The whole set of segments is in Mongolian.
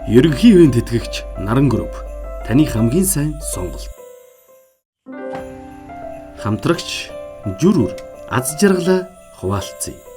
Ерөнхий ивент тэтгэгч Наран групп таны хамгийн сайн сонголт. Хамтрагч Жүрүр аз жаргалаа хуваалцъя.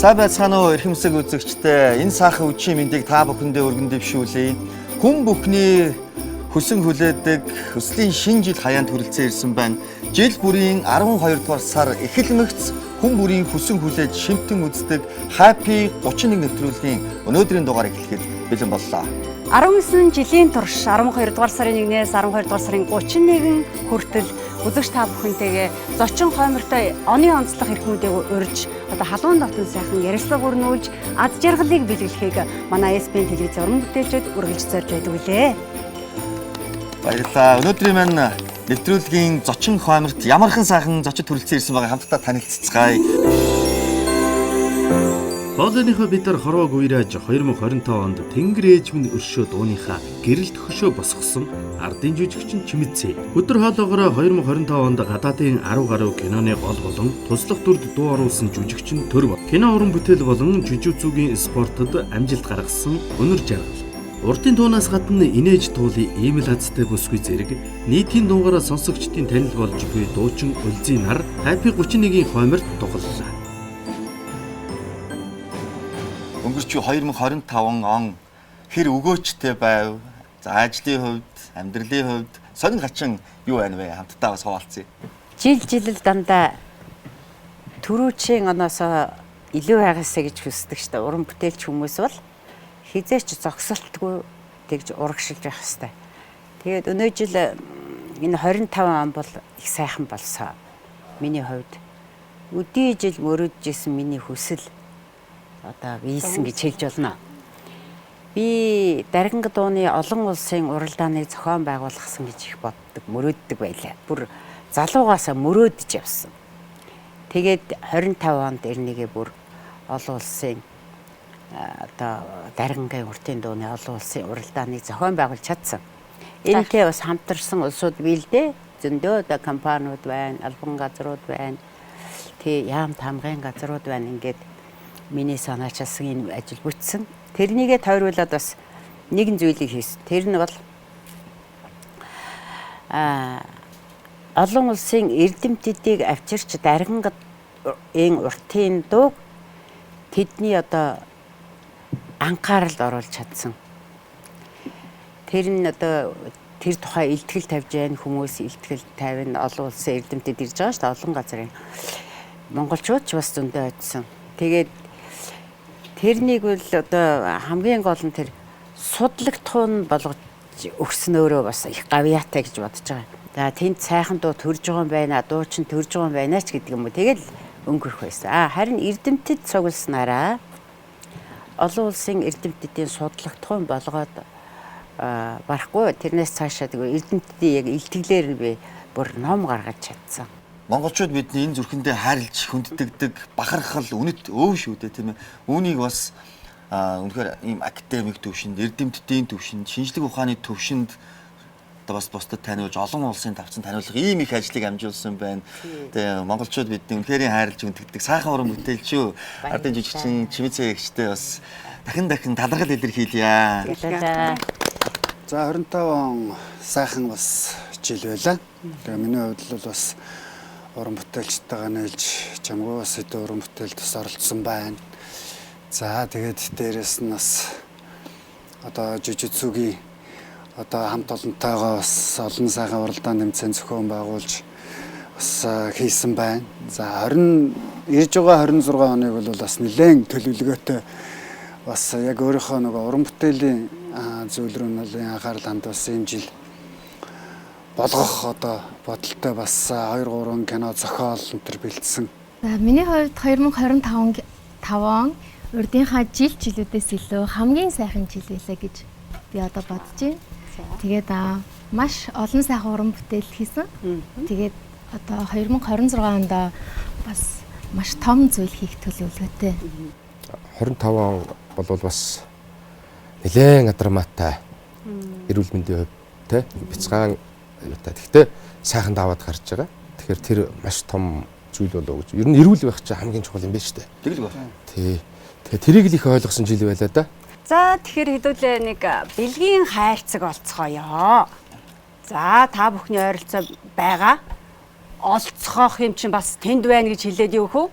Сайн байцгаана уу эрхэмсэг үзэгчдээ. Энэ сайхан өчийн мэндийг та бүхэндээ өргөн дэвшүүлье. Хүн бүхний хүсэн хүлээдэг өслийн шинэ жил хаяанд хүрэлцэн ирсэн байна. Жил бүрийн 12 дугаар сар эхлэмэгц хүн бүрийн хүсэн хүлээж шимтэн үздэг Happy 31 нэвтрүүлгийн өнөөдрийн дугаар эхлэхэд бэлэн боллоо. 19 жилийн турш 12 дугаар сарын 1-ээс 12 дугаар сарын 31 хүртэл үзэгч та бүхэнтэйгээ зочин хоймортой оны онцлог эрхмүүдийг урьж одоо халуун дотн сайхан ярилцлага өрнүүлж аз жаргалыг бэлгэлэхийг манай СБ телевиз уран бүтээлчид үргэлж зорж байдаг үлээ. Баярлалаа. Өнөөдрийн маань нэвтрүүлгийн зочин хойморт ямархан сайхан зочид хүрэлцэн ирсэн байгаа хамтдаа танилццгаая. Хоолойныхоо бид нар хорвоог уйрааж 2025 онд Тэнгэр ээж минь өршөө дууныхаа гэрэл төхөшөө босгосон ардын жүжигчин Чимэцээ. Өдөр хоолоогоор 2025 онд гадаадын 10 гаруй киноны гол болон туслах дүрд дуу оруулсан жүжигчин Төрв. Кино уран бүтээл болон жүжигчүүгийн спортод амжилт гаргасан өнөр жаргал. Уртын туунаас гадна инээж туулын ийм л азтай бүсгүй зэрэг нийтийн дуугаараа сонсогчдын танил болж буй дуучин Өлзийн нар Happy 31-ийн хойморт дугаллаа. Өнгөрч 2025 он хэр өгөөчтэй байв? За ажлын хувьд, амьдралын хувьд сонин хачин юу байна вэ? Хамтдаа бас хуваалцъя. Жил дандаа түрүүчийн оноосоо илүү байгаасаа гэж хүсдэг шүү дээ. Уран бүтээлч хүмүүс бол хизээч зогсолтгүй тэгж урагшилж байх хэрэгтэй. Тэгээд өнөө жил энэ 25 он бол их сайхан болсон. Миний хувьд өдий жил мөрөдж исэн миний хүсэл одоо ийсэн гэж хэлж болно. Би Даргинг дууны олон улсын уралдааныг зохион байгуулсан гэж их боддог, мөрөөддөг байлаа. Бүр залуугаасаа мөрөөдөж явсан. Тэгээд 25 онд эрнийгээ бүр олон улсын одоо Даргингийн уртын дууны олон улсын уралдааныг зохион байгуулж чадсан. Энэтэй бас хамтарсан улсууд бийлдэ. Зөндөө одоо компаниуд байна, албан газрууд байна. Тэг яам тамгын газрууд байна. Ингээд миний санаачилсан энэ ажил бүтсэн. Тэрнийгээ тойруулаад бас нэгэн зүйлийг хийсэн. Тэр нь бол олон улсын эрдэмтдийг авчирч Даргингийн уртын дууг тэдний одоо анхааралд оруулж чадсан. Тэр нь одоо тэр тухай илтгэл тавьж байгаа хүмүүс илтгэл тавина, олон улсын эрдэмтэд ирж байгаа шүү дээ, олон газрын монголчууд ч бас зөндөө очсон. Тэгээд тэрнийг бол одоо хамгийн гол нь тэр судлагдхуун болгож өгснөөрөө бас их гавьяатай гэж бодож байгаа. За тэнд сайхан дуу төрж байгаа юм байна, дуучин төрж байгаа юм байна ч гэдэг юм уу. Тэгэл өнгөрөх байсан. Харин эрдэмтэд цугласнараа олон улсын эрдэмтдийн судлагдхуун болгоод барахгүй. Тэрнээс цаашаа тэгээ эрдэмтдийн яг илтгэлээр нь би бүр ном гаргаж чадсан. Монголчууд бидний энэ зүрхэндээ харилж хүнддэгдэг бахархал үнэт өөв шүү дээ, тийм ээ. Үүнийг бас үнэхээр ийм академик төвшөнд, эрдэмтдийн төвшөнд, шинжлэх ухааны төвшөнд одоо бас бусдад таниулж олон улсын тавцан таниулах ийм их ажлыг амжуулсан байна. Тэгээ монголчууд бидний үнэхээр хайрлж хүнддэгдэг сайхан уран бүтээлч шүү. Ардын жүжигчин Чимэцэ эгчтэй бас дахин талархал илэрхийлье. За 25 он сайхан бас жил байлаа. Тэгээ миний хувьд бол бас уран бүтээлчтэйгээ нэлж чамгүй бас өдөө уран бүтээлд бас оролцсон байна. За тэгээд дээрэс нь бас одоо жижигцүгийн одоо хамт олонтойгоо бас олон сайхан уралдаан тэмцээн зохион байгуулж бас хийсэн байна. За ирж байгаа 26 хоног бол бас нэлээд төлөвлөгөөтэй бас яг өөрийнхөө нөгөө уран бүтээлийн зүйл рүү нь анхаарал хандуулсан юм жил болгох одоо бодолтой бас 2-3 кино зохиол өнтер бэлдсэн. За миний хувьд 2025 он урдынхаа жилүүдээс илүү хамгийн сайхан жил байлаа гэж би одоо бодож байна. Тэгээд маш олон сайхан уран бүтээл хийсэн. Тэгээд одоо 2026 онд бас маш том зүйл хийх төлөвлөгөөтэй. 25 он бол бас нэлээд гадармаатай эрүүл мэндийн хувьд те бяцхан аюутай. Гэхдээ сайхан даваад гарч байгаа. Тэгэхээр тэр маш том зүйл болоо гэж. Ер нь эрүүл байх чинь хамгийн чухал юм байна шүү дээ. Тэгэл ба. Тий. Тэгэхээр тэрийг л их ойлгосон жил байлаа да. За тэгэхээр хэдүүлээ нэг бэлгийн хайрцаг олцгоё. За та бүхний ойролцоо байгаа. Олцгоох юм чинь бас тэнд байна гэж хэлээд юу хөө?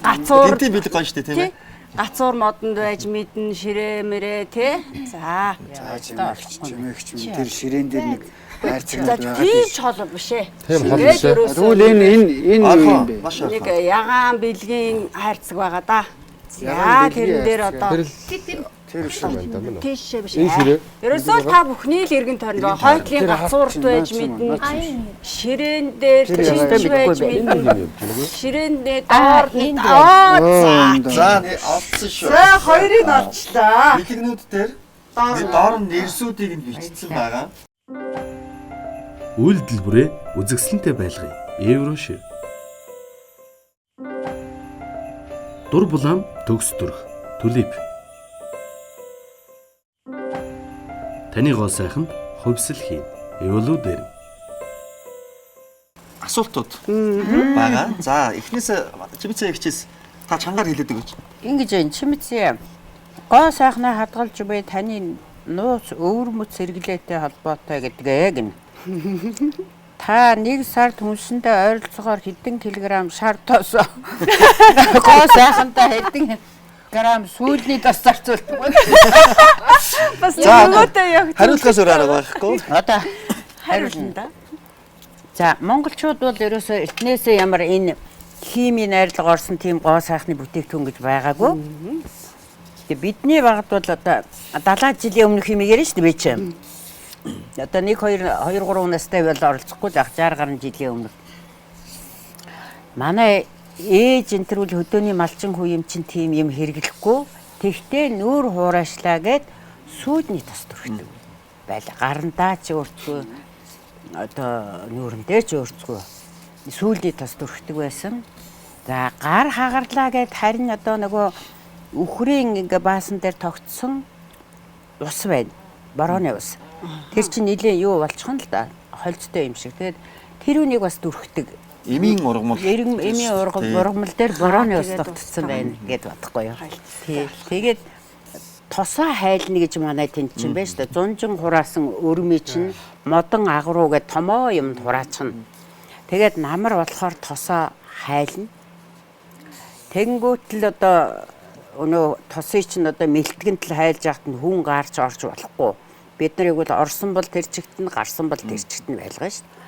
Гацуур бэлэг гоё шүү дээ, тийм ээ. Гацуур модонд байж мэдэн ширээ мэрээ тий. За чимээгч тэр ширээн дээр нэг хайрцаг байгаа. тийм ч хол биш ээ. Тийм хол биш ээ. Тэгвэл энэ юу юм бэ? Нэг ягаан бэлгийн хайрцаг байгаа да. За тэрэн дээр одоо Тэр биш юм байна да. тийш биш. Энэ ширээ. Ерөөсөө та бүхний л эргэн тойронд хойтлын гацуурт байж мэднэ. Ширээн дээр тийш байж мэднэ. Ширээн дээр доор За олцсон шүү. За хоёрыг олчлаа. Бэлэгнүүд дээр доор нь нэрсүүдийг нь бичсэн байгаа. Үйлдэлбэрээ үзэгсэлэнтэй байлгая. Еврошир. Дур булаам төгс дүрх. Түлип. Таны гол сайханд хувьсэл хийн. Эволүү дээр. Асуултууд байгаа. За эхнээс Чимэцэ эгчээс та чангаар хэлээд өгөөч. Ингэж энэ Чимэцэ гоо сайхнаа хадгалж буй таны нууц өвөр мөц сэргэлээтэй холбоотой гэдгээ гин. Та нэг сард хүнсэндээ ойролцоогоор хэдэн килограмм шар тоос гоо сайхантай хэдэн грамм сүүлний тос зарцуулдаг. бас нөгөөтэй яг Хариулахаас өөр арга байхгүй. Одоо хариулна да. За монголчууд бол ерөөсөө эртнээсээ ямар энэ химийн найрлага орсон тийм гоо сайхны бүтээгдэхүүн гэж байгаагүй. Тэгээ бидний багт бол одоо 70 жилийн өмнөх юм яриа шүү дээ би чинь. Одоо 2 3 настай бол оролцохгүй л 60 гаруй жилийн өмнө. Манай ээж энэ төрөл хөдөөний малчин хүү юм чинь тийм юм хэрэглэхгүй. Тэгтээ нүүр хуураашлаа гэд сүйдний тос төрхдөг байлаа. Гарандаа ч өөртөө одоо нүүрэндээ ч өөртөө сүйдний тос төрхдөг байсан. За гар хагарлаа гэд харин одоо нөгөө үхрийн ингээ баасан дээр тогтсон ус байна. Борооны ус. Тэр чинь нилээ юу болчихно л да. Холцтой юм шиг. Тэгээд тэр үнийг бас дүрхдэг. Эмийн ургамал. Эмийн ургамал дээр борооны ус тогтцсон байна гэд бодохгүй юу. Тэгээд тосоо хайлна гэж манай тэнд чинь байна шүү дээ. Зунжин хураасан өрмий чинь модон агруу гэд томоо юмд хураачна. Тэгээд намар болохоор тосоо хайлна. Тэнгүүт л одоо өнөө тосыг чинь одоо мэлтгэнд л хайлж яхад нь хүн гарч орж болохгүй. Бид нарыг бол орсон бол тэр чигт нь гарсан бол тэр чигт нь байлгаа шүү дээ.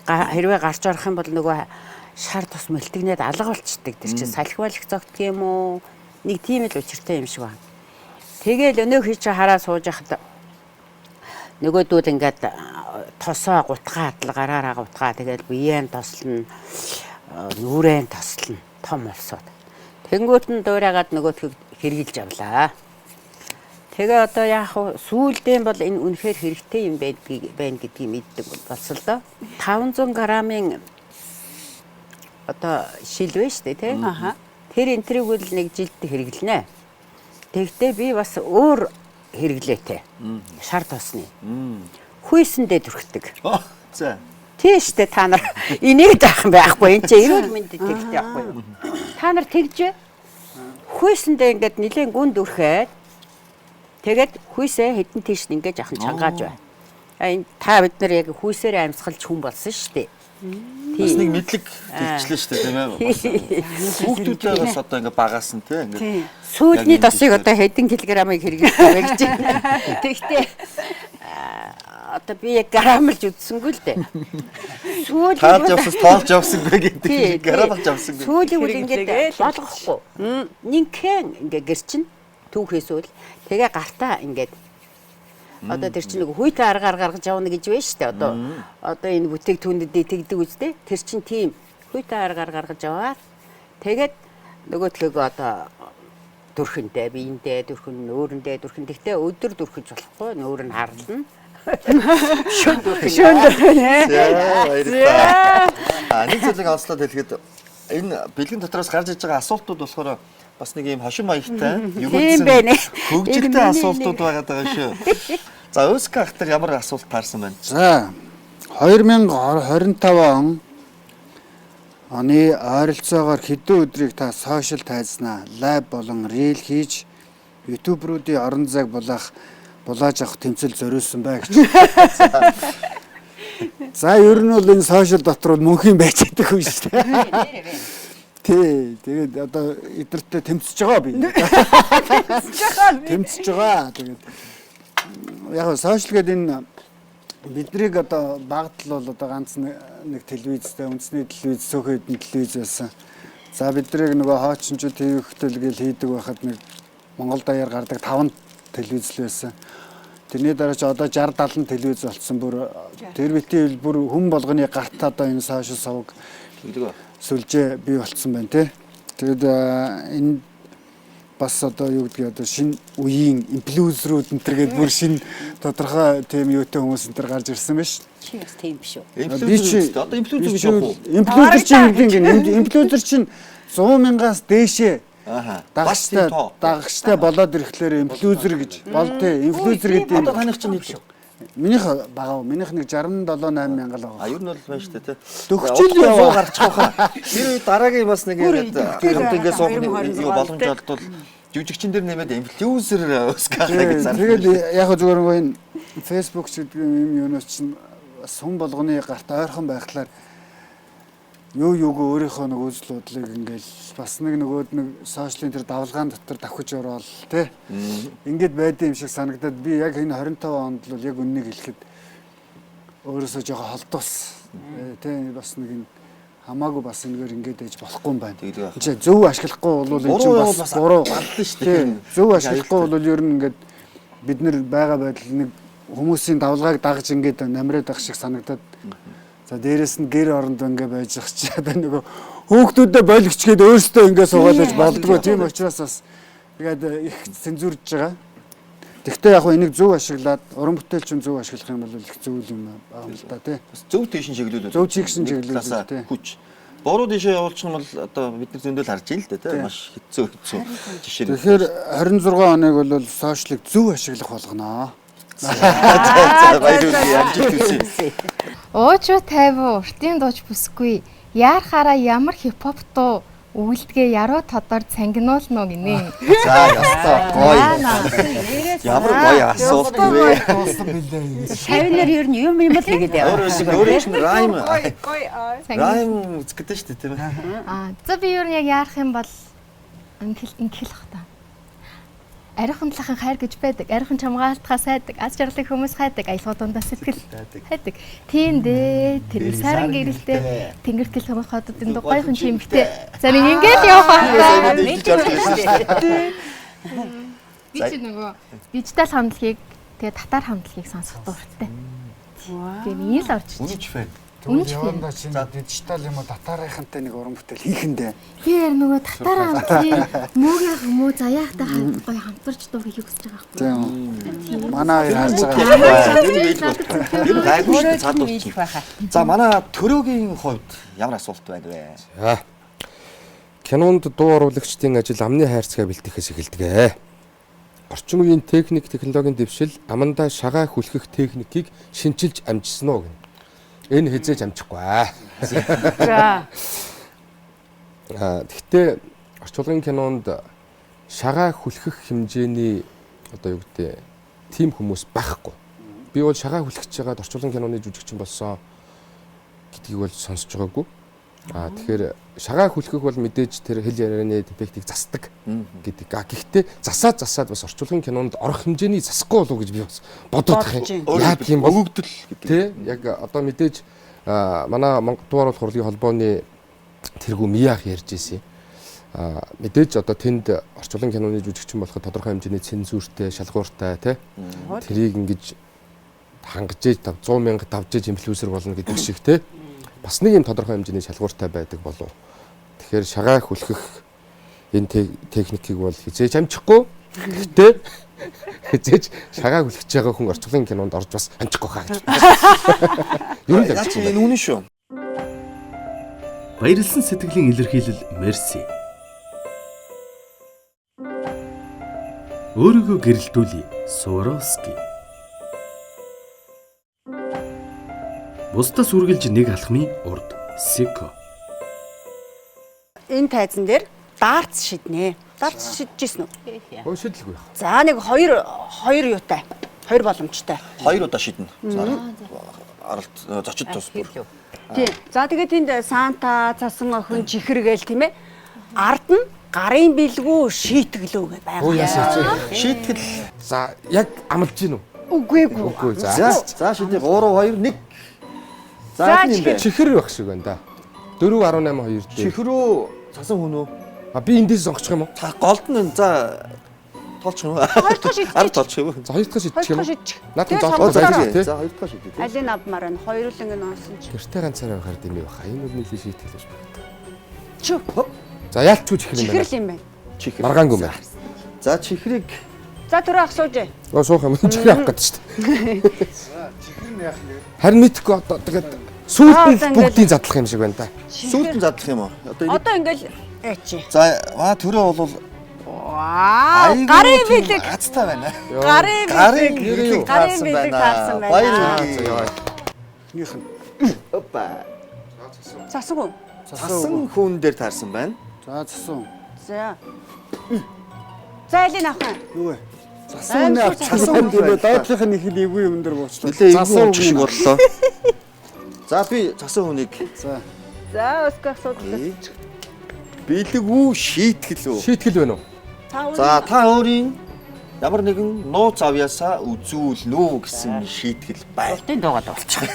Хэрвээ гарч орох юм бол нөгөө шар тос мэлтгнээд алга болчдөг. Тэр чинь салхивалх зогтг юм уу? Нэг тийм л учиртай юм шиг байна. Тэгээл өнөөхий чи хараа сууж яхад нөгөөдүүд ингээд тосоо гутгаад л гараараа гутгаа тэгэл биеэн тослно, нүрэн тослно, том болсоод. Тэнгүүт нь дуурайгаад нөгөөдхийг хэрглэж авлаа. Тэгээ одоо яах вэ? Сүүлдээ бол энэ үнэхээр хэрэгтэй юм байна гэдгийг мэддэг болсон л доо. 500 грамын одоо шил вэ штэ тий. Тэр энтрийг үл нэг жилд хэрглэнэ. Тэгтээ би бас өөр хэрэглээтэй. Шар тосны. Хүйсэндээ дүрхдэг. За. Тийштэй та нар энийг заах байхгүй. Энд чинь эрүүл мэндэд хэрэгтэй байхгүй юу? Та нар тэгж хүйсэндээ ингээд нилээн гүнд өрхөөд тэгээд хүйсээ хэдэн тийш ингээд яхан чангааж байна. Энэ та бид нар яг хүйсээрээ амьсгалж хүн болсон шүү дээ. Бас нэг мэдлэг төвчлээ шүү дээ тийм ээ. Хүүхдүүдээ бас одоо ингээд багаас нь тийм ингээд сүүлний тосыг одоо хэдэн килограмыг хэрэглэж байгаа гэж байна. Тэгтээ одоо би яг грамлж үзсэнгүй л дээ. Сүүл таад явсаас тоолж явсангүй гэдэг грамлж явсангүй. Сүүлийн үл ингээд болгохгүй. Нинхэн ингээд гэрчин түүхээс үл тэгээ гартаа ингээд одоо тэр чинь нэг хүйтэй аргаар гаргаж явна гэж байна шүү дээ. Одоо энэ бүтээгдэхүүндэд тэгдэг үстэй. Тэр чинь тийм хүйтэй аргаар гаргаж яваад тэгээд нөгөөдхөг одоо дүрхэндээ биендээ дүрхэн нөөрөндөө дүрхэн. Тэгтээ өдөр дүрхэж болохгүй нөөр нь харлна. Шөн дүрхэн. Нэг зүйлийг онцлоод хэлэхэд энэ бэлгэн дотроос гарч иж байгаа асуултууд болохоор бас нэг юм хошин маягтай хөгжилтэй асуултууд байгаад байгаа шүү. За Өск ахтар ямар асуулт таарсан байна? За 2025 оны ойролцоогоор хэдэн өдрийг та сошиал тайзнаа, лайв болон рeel хийж ютуберуудын орон зайг булааж авах тэмцэл зориулсан бай гэж. За ер нь бол энэ сошиал дотор мөнхийн байж байгаа хүн шүү дээ. Тий, тэгээд одоо эдэртээ тэмцэж байгаа би. Тэмцэж байгаа. Тэгээд яг сошиал гэдэг энэ биднийг одоо багт л бол одоо ганц нэг телевизтэй үндэсний телевиз сөөхөдөн телевиз байсан. За биднийг нөгөө хоочинчууд TV хөтөлгөл хийдэг байхад нэг Монгол даяар гардаг 5 телевиз л байсан. Тэрний дараа ч одоо 60 70 телевиз болсон. Бүр тэр битий бүр хүн болгоны гарт одоо энэ сошиал сувг сүлжээ бий болцсон байна тий. Тэгэд энэ бас одоо юу гэдгийг одоо шинэ үеийн инфлюенсерүүд энтергээд бүр шинэ тодорхой тийм юутай хүмүүс энтер гарч ирсэн байна шүү. Чи бас тийм биш үү? Инфлюенсер одоо инфлюенсер гэж явах уу? Инфлюенсер чинь гэдэг инфлюенсер чинь 100,000-аас дээшээ дагагчтай болоод ирэхлээр инфлюенсер гэж болтой. Инфлюенсер гэдэг одоо таних чинь нийт минийх бага. Минийх нэг 67-8 мянга л байгаа. А ер нь бол байна шүү дээ тий. Төгчл яваа гарчих واخа. Тэр дараагийн бас нэг хамтынгээ суух юу боломж олдвол жүжигчин дээр нэмээд инфлюенсер Өск ахтар гэж зарлаа. Тэгээд яг зүгээр нөгөө энэ Facebook ч гэдэг юм юунаас чинь сүм болгоны гарт ойрхон байхлаар юуг өөрийнхөө нэг үзэл бодлыг ингээл бас нэг сошиалын тэр давлгаан дотор давхиж ороод тий. Ингээд байдсан юм шиг санагдаад би яг энэ 25 онд л яг үннийг хэлэхэд өөрөөсөө жоохон холдуус тий бас нэг юм хамаагүй бас энэгээр ингээд ээж болохгүй юм байна. Энд зөв ашиглахгүй бол энэ чинь бас буруу балдсан шүү дээ. Зөв ашиглахгүй бол ер нь ингээд бид нэр байгаа байдал нэг хүмүүсийн давлгааг дагж ингээд намраад байх шиг санагдаад за дээрэс нь гэр оронд ингээ байж байгаа чи одоо нөгөө хүүхдүүдэд болгоч гээд өөрсдөө ингээ суугаад байж болдгоо тийм учраас бас Тэгээд их цензурж байгаа. Тэгвэл яг энийг зөв ашиглаад уран бүтээлчин зөв ашиглах юм бол их зөв юм байна л да тий. Зөв тийшин чиглүүлээд. Зөв тийшин чиглүүлээд тий. Хүч. Буруу тийшээ явуулчих юм бол одоо бид нар зөндөл харж ийн л да тий. Маш хэцүү жишээ. Тэгэхээр 26 оныг бол сошиалыг зөв ашиглах болгоно. За баярлалаа ямж хэлсэн. Уучуу 50 уртын дууч бүсгүй. Яарахаараа ямар хипхоп дуу Үлдгээ яруу тодор цангинуулно гинэ. За ястаа гоё. Ямар гоё асуулт вэ? Шавнаар ер нь юм л нэгэд яваа. Өөрөөр райм. Райм үздэг шүү дээ тийм ээ. За би ер нь яг яарах юм бол инхэл хах та. Ариухан талхан хайр гэж байдаг. Ариухан чамгаалтахаа сайдаг. Аз жаргалыг хүмүүс хайдаг. Аялал дундаа сэтгэл хайдаг. Тийм дээ. Тэр саран гэрэлтэй тэнгэр тэл хамгаалахад энэ гойхон чимхтэй. За нэг ингэж явах аа. Би ч нөгөө дижитал хамтлагийг тэгээ татар хамтлагийг сонсох дуртай. Тэгээ миний л орж ич. Үнэч фэн. Явандаа чинь дижитал юм уу татаарынхантай нэг уран бүтээл хийхэндээ. Би яг нөгөө татар хамтлагийн муугийн хүмүү заяахтай гоё хамтарч дуу хийх гэж байгаа байхгүй. Тийм. Манай хоёр харж байгаа. Энэ гайгүй цаадуулчих байхаа. За манай төрөөгийн хувьд ямар асуулт байна вэ? За. Кинонд дуу оруулагчдын ажил амны хайрцаг бэлтгэхээс эхэлдэг. Орчин үеийн техник, технологийн дэвшил амандаа шагаа хүлхэх техникийг шинчилж амжсан уу гэнэ. Энэ хязгаарч амжихгүй. За. Гэхдээ орчуулгын кинонд шагаа хүлхэх хэмжээний одоо юу гэдэг тим хүмүүс байхгүй. Би бол шагаа хүлхэж байгаад орчуулгын киноны жүжигчин болсон гэдгийг бол сонсож байгаагүй. Тэгэхээр шагаа хүлхэх бол мэдээж тэр хэл ярианы дефектийг засдаг гэдэг. Гэхдээ засаад бас орчуулгын кинонд орох хэмжээний засахгүй болов уу гэж би бас бодоод байгаа юм. Яг юм өгөгдөл тий. Яг одоо мэдээж манай Монгол дуу хорлын холбооны тэргүү Миях ярьж ирсэн. Мэдээж одоо тэнд орчуулгын киноны жүжигчин болоход тодорхой хэмжээний цензуртэй, шалгууртай тий. Тэрийг ингэж хангаж 100 мянга давжиж инфлюенсер болно гэдэг шиг тий. Бас нэг юм тодорхой хэмжээний шалгууртай байдаг болов. Тэгэхээр шагаа хүлхэх энэ техникийг бол хизээж амжихгүй. Гэхдээ хизээж шагаа хүлхэж байгаа хүн орчуулгын кинонд орж бас амжихгүй хаа гэж. Юу л амжихгүй. Энэ үнэн шүү. Баярлсан сэтгэлийн илэрхийлэл мерси. Өөрийгөө гэрэлтүүлье. Суворовски. Бусдаас үргэлж нэг алхмын урд. Сико. Энэ тайзан дээр дартс шиднэ. Дартс шидчихсэн үү? Өө шидлгүй яах. За нэг хоёр юутай. Хоёр боломжтой. Хоёр удаа шиднэ. Аралт зочид тус бүр. Тийм. За тэгээд энд Санта, цасан охин, чихэр гээл тийм ээ. Ард нь гарын бэлгүү шийтгэлөө гэж байгаа. Шийтгэл. За яг амлж гин үү? Үгүй. Үгүй за. За шиднэ 3 2 1. За энэ юм бэ? Чихэр байх шиг байна да. 4.18 2 дээр. Чихрүү цасан хүн үү? Би эндээс сонгочих юм уу? Та голд нь за тоолчих юм уу? Хоёр дахь шидчих. Ард тоолчих юм уу? За хоёр дахь шидчих юм уу? шидчих. Наадхан Тэгээ зоолох сонгоцгоо. байх тий. За хоёр дахь шидчих. Алин авмаар нь хоёрууланг нь онсон чи. Гэртээ ганцаараа байхаар дэмий баха. Энэ бол нийлээ шийтгэл гэж байна. Чү. За яалч чихэр юм байна. Чихэр л юм байна. Чихэр. Маргаангүй байна. За чихрийг За түрүү ах суужээ. Суух юм чихэр авах гэдэг шүү дээ. Харин мэдхгүй одоо тэгээд сүүлд нь бүгдийн задлах юм шиг байна да. сүүлдэн задлах юм уу? Одоо Одоо ингээл эчи. за төрөө бол Вау. Гарын бэлэг. хацтай байна. Гарын Гарын бэлэг. бэлэг Гарын бэлэг таарсан байна. Баярлалаа. Нөх нь Опа. Засаг уу? Цасан хүн дээр таарсан байна. за цасан. За. За алин авах юм. Юу вэ? Цасан үнэ цасан дээр доотлохын их л эвгүй юм дээр буучлаа. Нилээ эвгүй шиг боллоо. За би цасан хүнийг За. За өсгөх асуудал. бэлэг үү шийтгэл үү? Шийтгэл байна уу? За та өөрийн ямар нэгэн нууц авьяасаа үзүүлнэ үү гэсэн шийтгэл байна. Уртын дуугаад болчих.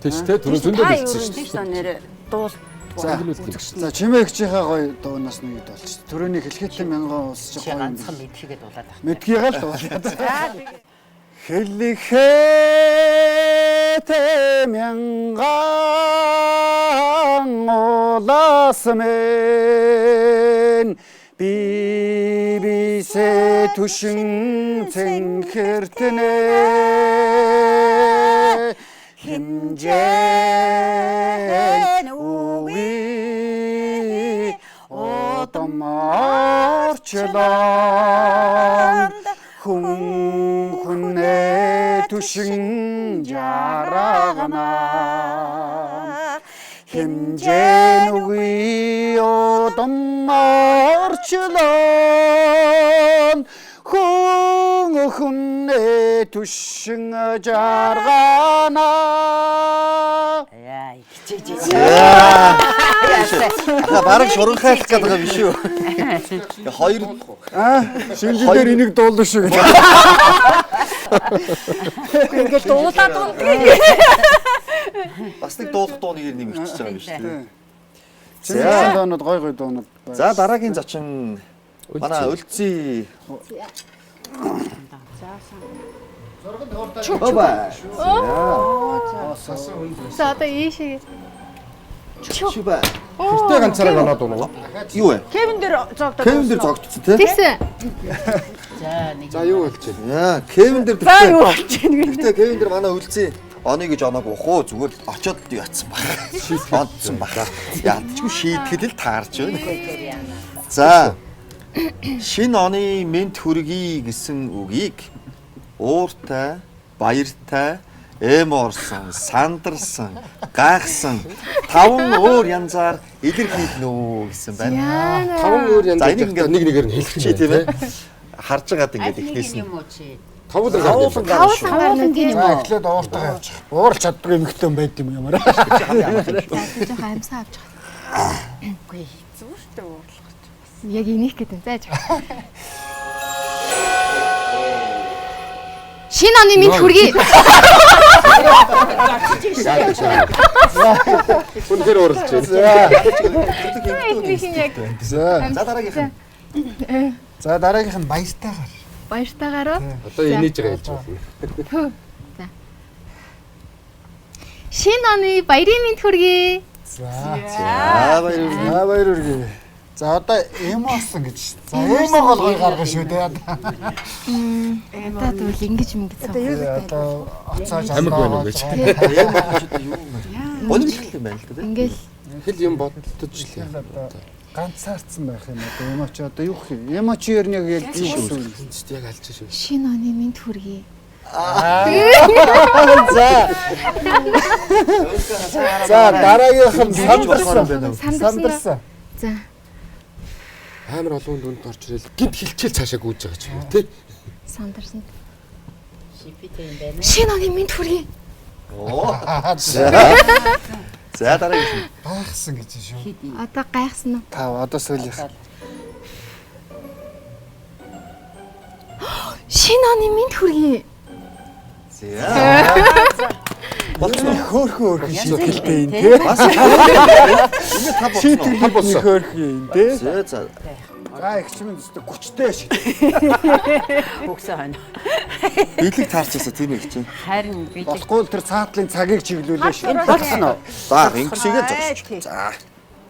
Тийш те түрүү зөндөө Та юу хэлсэн юм шүү тийш нэрэ дуул. За чимээгчийнхаа гоё дуунаас нэг болж. Төрөний хэлхээтэй мянган улс чи гоё юм. Ганцхан мэдхийгээ дуулаад байна. Мэдгийгээ л дуулаад. Хэлхээтэй мянган улс мэн би Ийсэ түшин цэнхэртэнэ хэмжээ үгүй одоморчлон хүнээ түшин жарагана хэмжээ үгүй одоморчлон хүнээ түшин жаргана. Яа, хичээж. Бараг шуран хайлах гэдэг юм биш үү? Хоёр Шинжилээр энийг дуулна шүү гэж. Ингээд дуулаад унтгийг. бас нэг дуулах дууныг нэмэгдчихэж байгаа юм биш үү? Шинжилгээ доонод гой доонод. За дараагийн зочин манай Өлций. Баба. За одоо ийшээ. Чуба. Тэртээ ганцаараа гоноод унаа. Юу вэ? Кевин дээр зогдоод. Кевин дээр зогтсон тий? Тэгсэн. За юу болж байна? Яа, Кевин дээр За юу болж байна вэ? Гэтэ Кевин дээр манай Өлций оны гэж оноог ухуу зүгээр л очоод яатсан баг. Онцсон баг. Ядчгүй шийтгэл таарч байна. За. Шинэ оны мэд хүргэе гэсэн үгийг ууртай, баяртай, эморсон, сандарсан, гайхсан таван өөр янзаар илэрхийлнэ үү гэсэн байна. Таван өөр янз За, энийг ингээд нэг нэгээр нь хэлчих чи тийм ээ. Харж байгаад ингээд ихнээс нь тавуулан тавуулан гарна. гарна шүү. Тавуулан тийм За эхлээд ууртайгаа явчих. Уурч чаддгүй эмхтэн байд юм ямар. За жоохон амьсаа авч байгаа. Үгүй зүгээр шүү дээ уурлах. Яг энийг гэдэг зааж. Шинэ оны минь хүргэе. Үнээр уралж байна. Эхнийх нь яг. За дараагийнх нь. За дараагийнх нь баяртайгаар. Баяртайгаар. Одоо инээж байгаа хэлж байна. За. Шинэ оны баярын минь хүргэе. За Баяр үргээ. За одоо эмосон гэж. За эмог бол гой гаргана шүү дээ. Одоо тэгвэл ингэж ингэж суух. Одоо оцоож Амиг байна уу гэж. Болчихлоо юм байна л да тийм. Ингээл Хэл юм бодтож л яа. ганцаарцсан байх юм одоо эмоч одоо юу гэх юм. Эмоч ер нь яг ялж шүү. Яг алж шүү. шинэ оны минь хүргэе. За дараагийнх нь сандарсан. Сандарсан. За. Амар олон дүнд орж ирэл гинт хилчээл цаашаа гүйж байгаа ч юм тий. Сандарсан. Шинэ оны минь хүргэе. За дараагийнх нь. Гайхсан гэж шүү. Одоо гайхсан уу? Тав одоо сүүлийнх. Шинэ оны минь хүргэе. Болчихно. Хөөхөн өргөн шийдэлтэй юм тий. Бас ингэ та болчихно. Шийдэл болсон хөөхөн юм тий. За. За их ч юм өстө хүчтэй шиг. Бүгсэн хань. Биелэг таарчаасаа тийм их чинь. Харин би Болохгүй л тэр цаатлын цагийг чиглүүлээ шүү. Болчихно. За ингэсгээ зогсчих. За.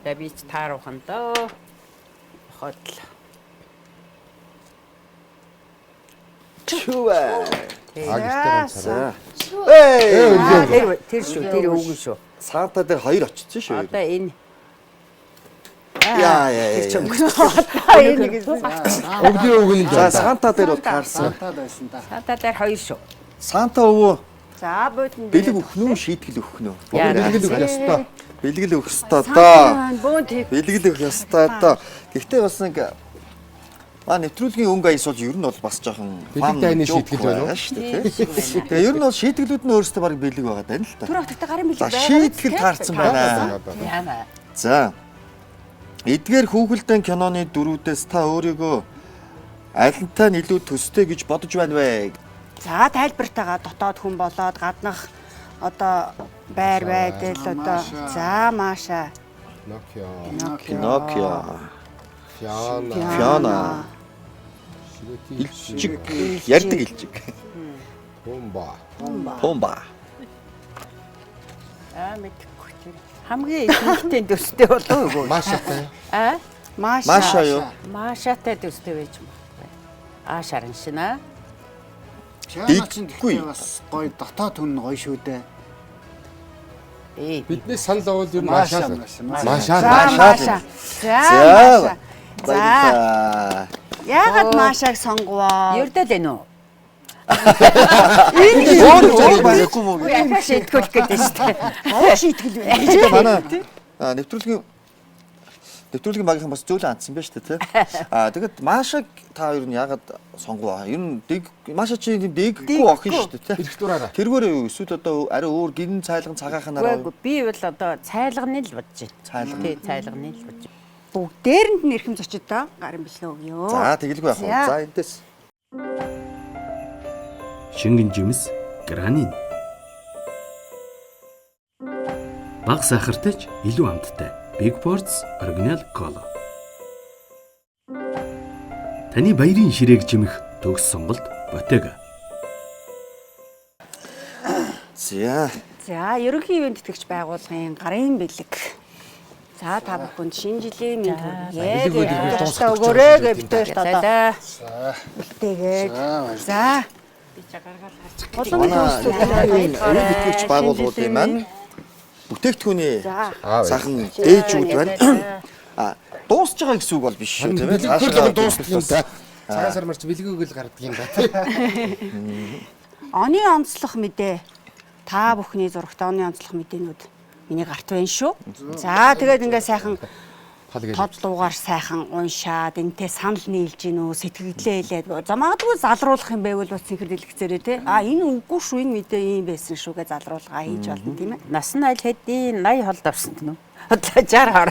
би ч тааруухан доо. Хотл. Чува. Агтаа ганцаараа. Тэр шүү, тэр өвгөн шүү. Цаатаа дээр хоёр очсон шүү. Одоо энэ Яа. Өвдөө өвгөн За Санта дээр бол таарсан. Таад байсан та. цаатаа дээр хоёр шүү. Санта өвөө За буудан бэлэг өгөх нь шийтгэл өгөх нь. бэлгэл өгөх ёстой. Бэлгэл өгөх ёстой доо. бүүн тэг. Бэлгэл өгөх ёстой доо. Гэхдээ бас нэг нэвтрүүлгийн өнгө аяс бол ер нь бол бас жоохон Бэлэг дайны шийтгэл байна уу? шүү дээ. Тэгээ ер нь бол шийтгэлүүд нь өөрсдөө баг бэлэг байгаа даа л та. Тэр хоттой гарын бэлэг За байгаа. шийтгэл таарсан байна. Яана. За. Эдгээр хүүхэлдэйн киноны дөрүүдээс та өөрийгөө алинтай нь илүү төстэй гэж бодож байна вэ? За тайлбартайгаа дотоод хүн болоод гаднах одоо байр байдал одоо за Маша. Pinocchio. Фиана. Fiona. Илчиг ярьдаг илчиг. Хумба. Пумба. Мэдхгүй тийм. Хамгийн ихэнхтэй төстэй болов уу? Машатай. Аа? Маша. Маша юу? Машатай төстэй байж юм байна. Аашаар шинэ. Чаана чинь тэггүй бас гоё дотоод хүн гоё шүү дээ. Биднээс санал авал юу Маашаа. Маашаа. За. Баярлалаа. Яагаад Маашааг сонговоо? Ердэл энэ үү? Өөр байхгүй мүү? Яхаа шийтгэх гэдэг шүү дээ. Оо шийтгэл вэ? Манай нэвтрүүлгийн багийнхан бас зөөлөн хандсан байна шүү дээ, тий. Тэгэд Маашаг та хоёр нь яагаад сонгов? Ер нь Маашаа чи дэггүй охин шүү дээ, тий. Ирэх дураараа. Тэргээр эсвэл одоо арай өөр гин цайлган цагаахнараа Би бол одоо цайлганы л бодож байна. Цайлган. Тий, цайлганы л бодож байна. Бүгдээрэнд нь эрхэм зочид доо гарын бэлгээ өгөө. За тэгэлгүй яах вэ? За. За энтэс. Шингэн жимс гранин. Бага сахартай ч илүү амттай. Big Boards Original Cola. Таны баярын ширээг жимэх төгс сонголт Bottega. За. За, ерөнхий ивент тэтгэгч байгууллагын гарын бэлэг. За, та бүхэнд шинэ жилийн мэнд хүргэе. Дуустал өгөөрэй гэж битээр одоо. Бэлтээгээд. За. Би чагаргаал харчих. Голомт Манай битгэгч байгууллагуудын маань бүтээгдэхүүний сайхан ээжүүд байна. Дуусж байгаа гэсэн үг бол биш шүү, тийм ээ. Цаашаа дуустдаг юм да. Цагаан сар марч бэлгээгэл гардаг юм да. Оны онцлог мэдээ. Та бүхний зурагт оны онцлог мэдээнүүд миний гарт байна шүү. За, тэгээд ингээ сайхан тод дуугаар сайхан уншаад энтэй санал нийлж гинүү сэтгэлдээ хэлээд за магадгүй залруулах юм байвал бас цэнхэр дэлгэцээрээ те энэ үгүй шүү энэ мэдээ ийм байсан шүүгээ залруулгаа хийж болно тийм ээ. Нас нь аль хэдийн 80 холд авсан гэнэ үү? Одоо 60 хор.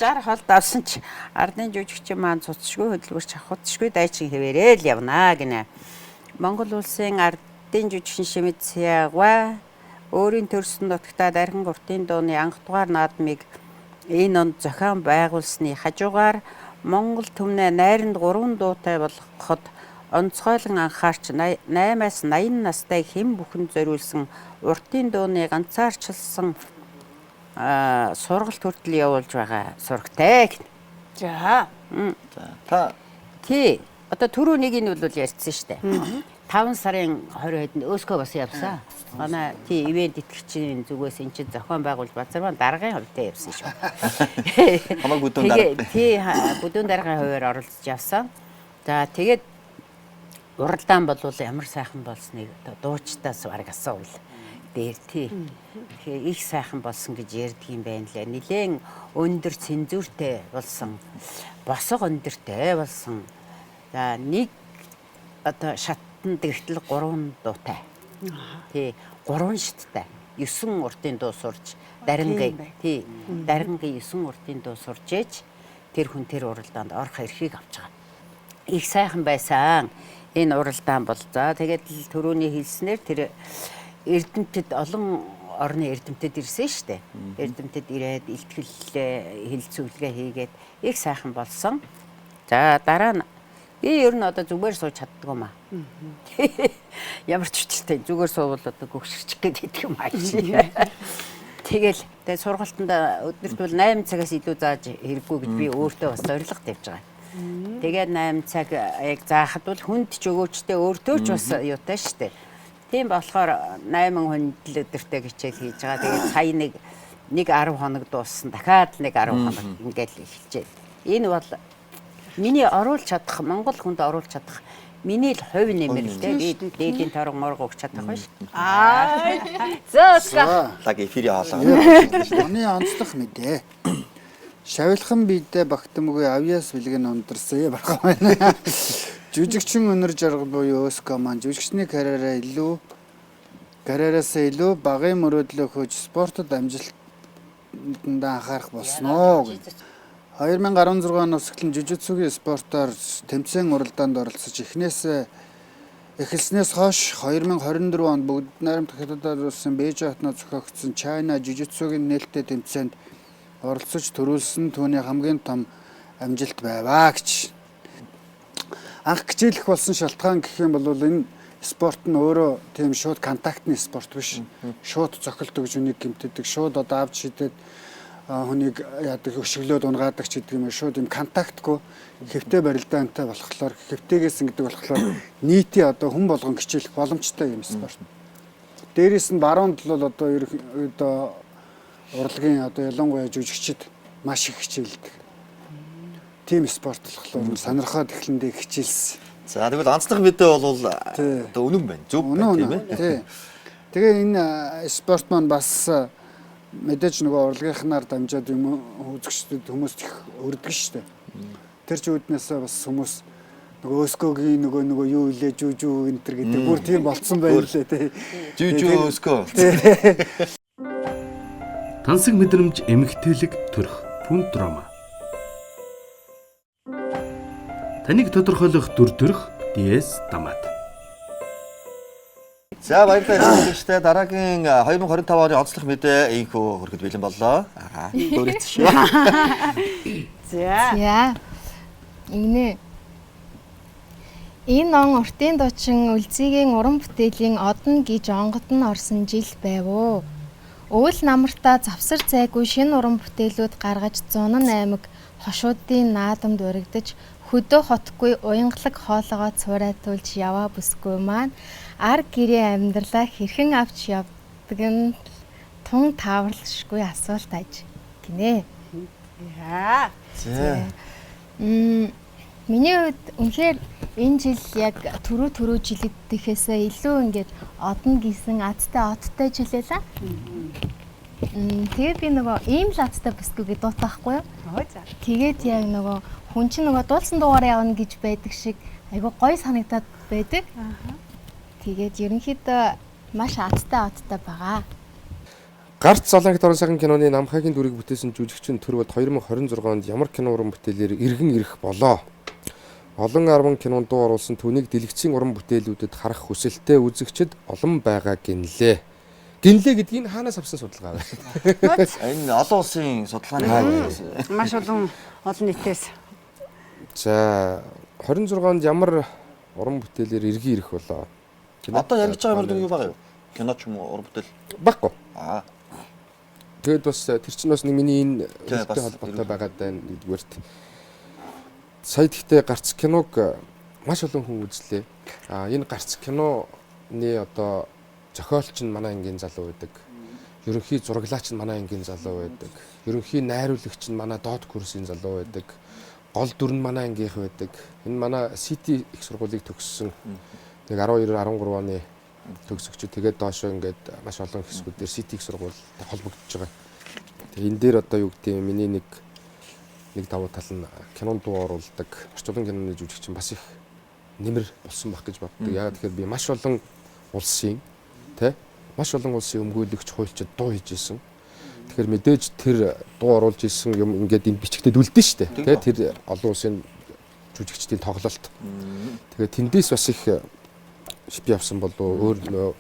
60 холд авсан ч ардын жүжигчин маань цуцшгүй хөдөлгөөрч авахчгүй дайчин хэвээрээ л явнаа гинэ. Монгол улсын ардын жүжигчин Шимэд Сягва өөрийн төрсөн нутагтаа дархан гуртын дууны анх дугаар наадмыг энэ онд зохион байгуулсны хажуугаар Монгол түмнээ найранд 3 дуутай болгоход онцгойлон анхаарч 8-аас 80 настай хэн бүхэн зориулсан уртын дууны ганцаарчилсан сургалт хүртэл явуулж байгаа сурагтай. За. Та Тий. Одоо түрүү нэг нь бол ярьсан шүү дээ. 5 сарын 20-нд өөскөө бас явсан. Манай тий ивент итгэгчийн зүгээс эн чинь зохион байгуулж базар маань даргын хувьтай явсан шүү. хамаг бүдүүн дарга. Тий бүдүүн даргын хувьар оролцож явсан. За тэгээд уралдаан болвол ямар сайхан болсныг дуучтаас бараг асуувал дээр тий. Тэгэхээр их сайхан болсон гэж ярьдаг юм байна лээ. Нилээн өндөр цензуртэй болсон. Босго өндөртэй болсон. За нэг одоо шатнд гэртэл 3 дуутай. Тий 3 шаттай. 9 уртын дуу сурж дарингийн тий дарингийн 9 уртын дуу сурж ээж тэр хүн тэр уралдаанд орох эрхийг авч байгаа. Их сайхан байсан. Энэ уралдаан бол за тэгээд л төрөний хэлснээр тэр эрдэмтэд олон орны эрдэмтэд ирсэн шүү дээ. Эрдэмтэд ирээд илтгэл хэлцүүлгээ хийгээд их сайхан болсон. За дараа нь би ер нь одоо зүгээр сууж чаддаг юм аа. Ямар ч үчтэй зүгээр суувал одоо гөгшөрчих гээд идэх юм аа. Тэгэл тэгээ сургалтанд өдөрт бол 8 цагаас илүү зааж хэрэггүй гэж би өөртөө бас зорилго тавьж байгаа. Тэгээд 8 цаг яг заахад бол хүнд ч өгөөчтэй өөртөө ч бас юутай штэ. Тийм болохоор 8 хүнд л өдөртөө хичээл хийж байгаа. Тэгээд сая нэг 10 хоног дууссан. Дахиад нэг 10 хоног ингээд эхэлжээ. Энэ бол миний оруулж чадах, Монгол хүнд оруулж чадах миний л хувь нэмэр л дээ. Би дээдийн торог морог өгч чадах биш. Зөөс. лаг эфир хаалаа. Оны онцлог мэдээ. Шавилхан биедээ багтамгүй авьяас бэлгэн ундарсан барах байна. Жүжигчин өнөр жаргал буюу өөскөө маань жүжигчний карьераа карьераасаа илүү багын мөрөөдлөө хөөж спортод амжилтанд анхаарах болсноо гэж. 2016 оноос эхлэн жүжигцүгийн спортоор тэмцээн уралдаанд оролцож эхэлснээс хойш 2024 онд бүгд найрамд хятадад улсын Бээжин хотноо зохиогдсон China жүжигцүгийн нээлттэй тэмцээнд оролцож төрүүлсэн түүний хамгийн том амжилт байваа гэж. Анх хичээлэх болсон шалтгаан гэх юм бол энэ спорт нь өөрөө тийм шууд контактны спорт биш. Шууд зохилдог гэж үнийг гэмтдэг. Шууд одоо авч шидэд хүнийг яадаг өшөглөөд унгаадаг ч гэдэг юм шууд юм контактгүй хэвтэй барилдаантай болохоор хэвтэйгээс ингэдэг болохоор нийтийн одоо хүн болгон хичээлэх боломжтой юм спорт. Дээрээс нь баруунд л бол одоо ерөөдөө урлагийн одоо ялангуяа жүжигчид маш их хичээлдэг. Тим спорт болохоор сонирхоод эхлэндээ хичээлсэн. За тэгвэл онцлог мэдээ бол одоо үнэн байна. Зөв байна тийм ээ. Тэгээ энэ спорт маань бас мэдээж нөгөө урлагийнхнаар дамжаад юм үзэгчдэд хүмүүст их өрдөг шүү дээ. Тэр ч үүднээсээ бас хүмүүс нөгөө өскөгийн нөгөө юу илээ жүүжүү энэ төр гэдэг бүр тийм болцсон байна лээ тий. Жүүжүү өскөө. Тансаг мэдрэмж эмгтээлэг төрх пунктрома. Таныг тодорхойлох дүр төрх DS Дамат. За баярлалаа шүү дээ. Дараагийн 2025 оны онцлог мэдээ ийхүү хүрэхэд бэлэн боллоо. Өөрөөс шүү. За. Энэ он уртын дуучин Үлзийгийн уран бүтээлийн одон гэж онгод нь орсон жил байв уу. Өвөл намартаа завсар зайгүй шинэ уран бүтээлүүд гаргаж 108 хошуудын наадамд урагдаж хөдөө хотгүй уянгалаг хоолоогоо цуурайтуулж яваа бүсгүй маань ар гэрээ амьдралаа хэрхэн авч явдаг нь тун тааварлшгүй асуулт аж гинэ. Яа. Миний хувьд үнэхээр энэ жил яг түрүү жилэдтэйхээсээ илүү ингээд одно гисэн адтай жилээлээ. Тэгээд би нөгөө ийм л адтай бүсгүйгээ дуутахгүй юу? Тэгээд яг нөгөө хүн чинь нөгөө дуулсан дуугаар явна гэж байдаг шиг айгу гоё санагдаад байдаг. Тэгээд ерөнхийдөө маш адтай байгаа. Гарц Солонгот орон сайхан киноны намхагийн дүрийг бүтээсэн жүжигчин Төрвөд 2026 онд ямар кино уран бүтээлээр иргэн ирэх болоо. Олон 10 кинонд дуу оруулсан түүнийг дэлгэцийн уран бүтээлүүдэд харах хүсэлтэй үзэгчид олон байгаа гинлээ. Гинлээ гэдгийг хаанаас авсан судалгаа вэ? Энэ олон улсын судалгааны Маш олон нийтээс. За 26 онд ямар уран бүтээлээр иргэн ирэх болоо. Одоо яригч байгаа юм юу байгаа юу? Кино ч юм уу уран бүтээл баггүй. Тэгээд бас тэр чинь бас миний энэ хэлтэй холбоотой байгаад байна нэгдүгээрт. Сая гэхдээ гарц киног маш олон хүн үзлээ. Энэ гарц киноны одоо зохиолч нь манай ангийн залуу байдаг. Ерөнхий зураглаач нь манай ангийн залуу байдаг. Ерөнхий найруулагч нь манай доод курсын залуу байдаг. Гол дүр нь манай ангийнх байдаг. Энэ манай City их сургуулийг төгссөн. Нэг 12 13 оны төгсөгчд тэгээд доошоо ингээд маш олон хэсгүүдээр City их сургууль холбогдож байгаа. Тэгээ энэ дээр одоо юу гэдэг юм миний нэг давуу тал нь кинонд дуу оруулдаг. Орчин киноны жүжигчин бас их нэмэр болсон байх гэж боддог. Яг тэгэхээр би маш олон улсын өмгөөлөгч хуульчид дуу хийж исэн. Тэгэхээр мэдээж тэр дуу оруулж исэн юм ингээд энэ бичгтэд үлдэн штэ. Тэгээ тэр олон улсын жүжигчдийн тоглолт. Тэгээ тэндээс бас их би авсан болов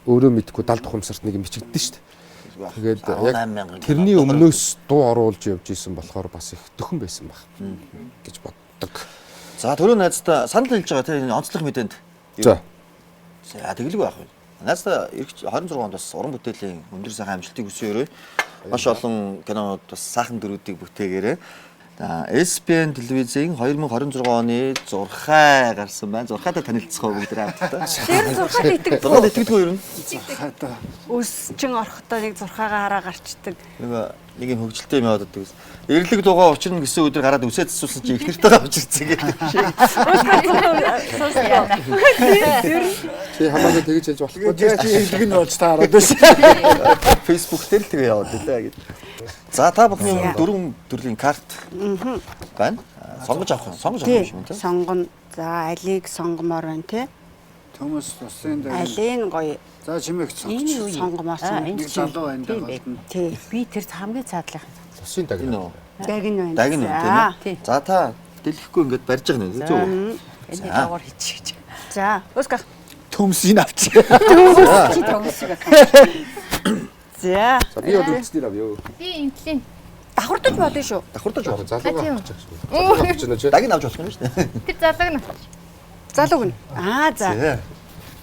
өөрөө мэдхгүй 70 ухамсарт нэг юм бичигдсэн штэ. Тэгээд яг тэрний өмнөөс дуу оруулж явж исэн болохоор бас их дөхөн байсан баг гэж боддог. За түрүү найздаа санал хэлж байгаа тийм онцлог мэдээнд. За тэглэг байх вэ? Найздаа 26 онд бас уран бүтээлийн өндөр сайхан амжилтыг хүсье. Маш олон кинонууд бас сайхан дөрүүдийг бүтээгээрэй. SBN телевизийн 2026 оны зурхай гарсан байна. Зурхайтай танилцсах бүгд хамтдаа. Тэр зурхайд итгэдэг. Зурхайд итгэдэг юу юм? Зурхайтай. Өсчин орохтой нэг зурхайгаа хараа гарчдаг. Нэг юм хөвгөлтэй юм яваад байдаг. Эрлэг дуугаа учрна гэсэн өдөр гараад үсээ цэцүүлсэн чи их нэртэйгээ авч ирцээ гэдэг шиг. чи хамаагүй тэгж хэлж болохгүй. Тэгээд чи эрлэг нь болж таарад байсан. Facebook дээр л тэгээ яваад байлаа гэдэг. За та бүхний дөрвөн төрлийн карт байна. Сонгож авах юм шүү дээ. Сонгоно. За алийг сонгомоор байна тий. Төмөс тусын дээр. Алийн гоё. За чимээг сонгомоор нэг залуу байна даа. Тий. Би тэр хамгийн цаадлах Тусын дагна. Дагин байна. Дагин байна тийм ээ. За та дэлгэхгүй ингээд барьж байгаа нэ зөв. энэ дагавар хийчих. За өсгөх. Төмсийг авч. Чи томсог. За. Би бол үзтер авъя. Би интлийн Давхардаж болно шүү. Давхардаж Залууга тийм. авчих чинь ч. дагин авч болох юм шүү дээ. тэр залууг нь Залууг нь. За.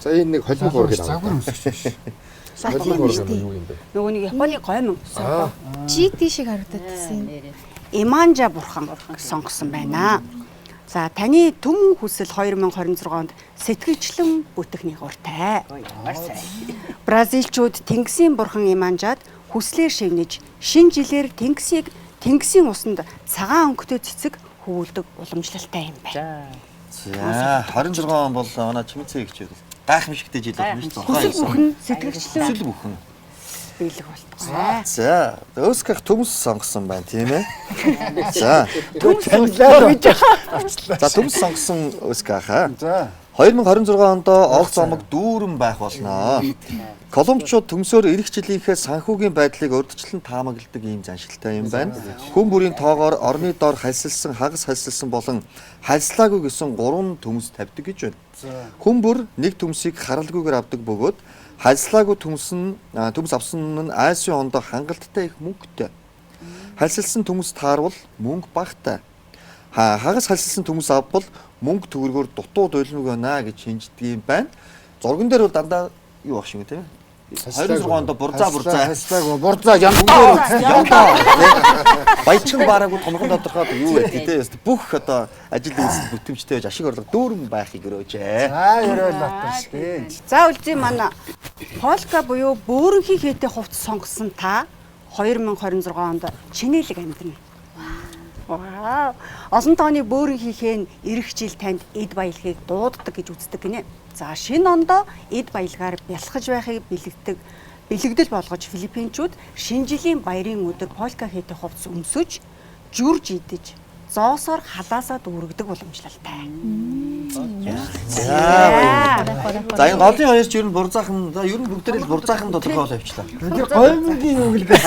За энэ нэг холимог уургийг авах. Загвар өмсөж. Солих ургамал юу юм бэ? Нөгөө нэг Японы гомин GD шиг харагдаад байсан. Иманжа бурхан сонгосон байна. За таны төмөн хүсэл 2026 онд сэтгэлчлэн бүтэхний гуртай. Бразилчууд Тэнгисийн бурхан Иманжад хүслээр шивнэж шинэ жилээр Тэнгисийн усанд цагаан өнгөтэй цэцэг хөвөлдөг уламжлалтай юм байна. За 26 он бол манай чимцээ гэж байна. Гайхамшигтай жил болно шүү дээ. Хүсэл бүхэн сэтгэлчлэн Хүсэл бүхэн. биелэг болтгоо. За, Өскөх төмс сонгосон байна тийм ээ. За, за төмс сонгосон Өскөх. За 2026 онд олд зомог дүүрэн байх болно. Колумбчууд төмсөөр эх жилийнхээ санхүүгийн байдлыг урьдчилан таамагладаг ийм заншилтай юм байна. Хүн бүрийн тоогоор орны доор хальсалсан, хагас хальсалсан болон хальслаагүй гэсэн 3 төмс тавьдаг гэж байна. Хүн бүр нэг төмсийг харалгүйгээр авдаг бөгөөд хальслаагүй төмс авсан нь Азийн ондоо хангалттай их мөнгөтэй. Хальсалсан төмс таарвал мөнгө багтай. Хагас хальсалсан төмс авбал мөнгө төгрөгөөр дутууд ойлног байна гэж шинждэг юм байна. Зурган дээр бол дандаа юу ах шиг тийм ээ. 26 онд бурзаа ямдаа баячхан бараагүй томхон тодорхой юу гэдэг тийм ээ. Бүх одоо ажил үйлсэд бүтэмжтэй байж ашиг орлого дүүрэн байхыг өрөөжээ. за ерөөл батсан. За үлзий манай полка буюу бөөрөнхий хээтэй хувцас сонгосон та 2026 онд чинээлэг амьдрна. Вау. Олон тооны бөөрөнхий хэн ирэх жил танд эд баялагийг дууддаг гэж үздэг гинэ. За шинэ ондоо эд баялагаар бялхаж байхыг бэлэгдэл болгож Филиппинчууд шинэ жилийн баярын өдөр полка хээтэй хувцас өмсөж, жүрж идэж, зоосоор халаасаа дүүргдэг уламжлалтай. За энэ голын хоёр ч ер нь бурзаахан, за ер нь бүгдээрээ л бурзаахан тодорхой бол авчлаа. Тэр гомгийн үг л дээ.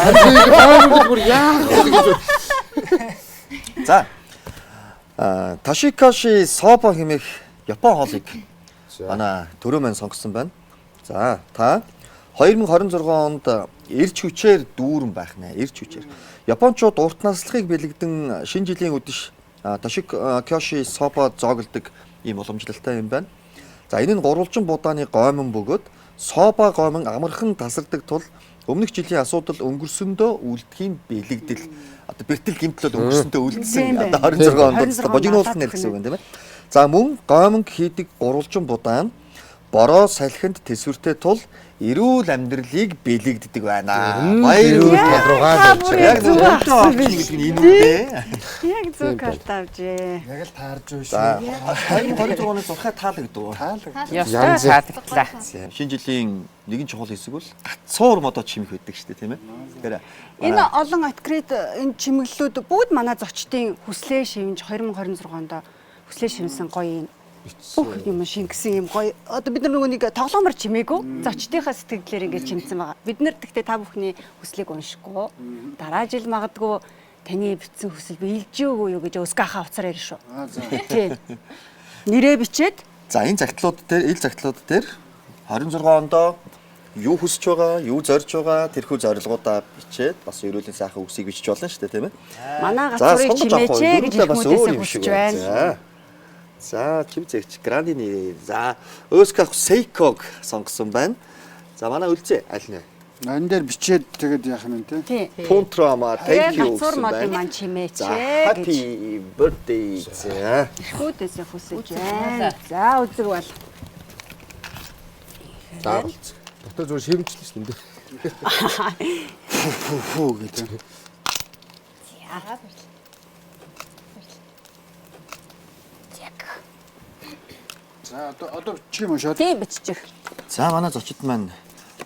За Ташикаши Сопа хэмээх Япон хоолыг манай төрөө маань сонгосон байна. За та 2026 онд эрч хүчээр дүүрэн байх нэ. Эрч хүчээр. Япончууд урт наслахыг бэлэгдэн шинэ жилийн өдөш Ташикаши Сопа зоогддог ийм уламжлалтай юм байна. За энэ нь гурвалжин будааны гомон бөгөөд Сопа гомон амархан тасардаг тул өмнөх жилийн асуудал өнгөрсөндөө үлдэхийн бэлэгдэл одоо бэртэл гимтлүүд өнгөрсөндөө үлдсэн одоо 26 онд божигнуулах нэр гэсэн үг юм тийм ээ. За мөн гомонг хийдэг гурвалжин будаа нь бороо салхинд тэсвэртэй тул эрүүл амьдралыг бэлэгддэг байна. Баяр руугаа яг зөв гэдэг нь энэ үү? Яг зөв карта авжээ. Яг л таарж байна шүү. За 2023 оны зурхаа таалагдав. Ястаа таалагдлаа. Шинэ жилийн нэгэн чухал хэсэг бол гацуур модоо чимэх байдаг шүү дээ тийм ээ. Тэгэхээр Энэ олон открет энэ чимэглэлүүд бүгд манай зочдын хүслээ шивнж 2026 онд хүслээ шивнсэн гоё юм. Бүх юм шингэсэн юм гоё. Одоо бид нар нөгөө нэг тоглоомор чимээгүй зочдынхаа сэтгэлээр ингэж чимсэн байгаа. Бид нар тэгтээ та бүхний хүслийг уншихгүй. Дараа жил магадгүй таны бичсэн хүсэл биелжээгүй юу гэж Өскөхаа уцаар ярина шүү. Тийм. Нэрээ бичээд за энэ загтлууд дээр 26 ондоо юу хүсэж байгаа, юу зорж байгаа тэрхүү зорилгоудаа бичээд бас ерөөлийн сайхан үгсийг бичиж болно шүү дээ тийм ээ. манай гацуурыг чимээч гэж хүмүүстээс хүсэж байна. За чимцэгч Грандини. За Өскөх Сейког сонгосон байна. За манай үлзээ аль нэ? Энэ дээр бичээд тэгээд яах юм те. Тийм. Пунтрама thank you Гацуур гэсэн модын байна. маань чимээч За гэж happy birthday. За хүүдээсээ хүсэж байна. За үзэг бол. За дотор зүгээр шивэмжлээ шүү дээ. Фу гэдэг. За одоо бичих юм шууд. Тийм биччих. за манай зочид маань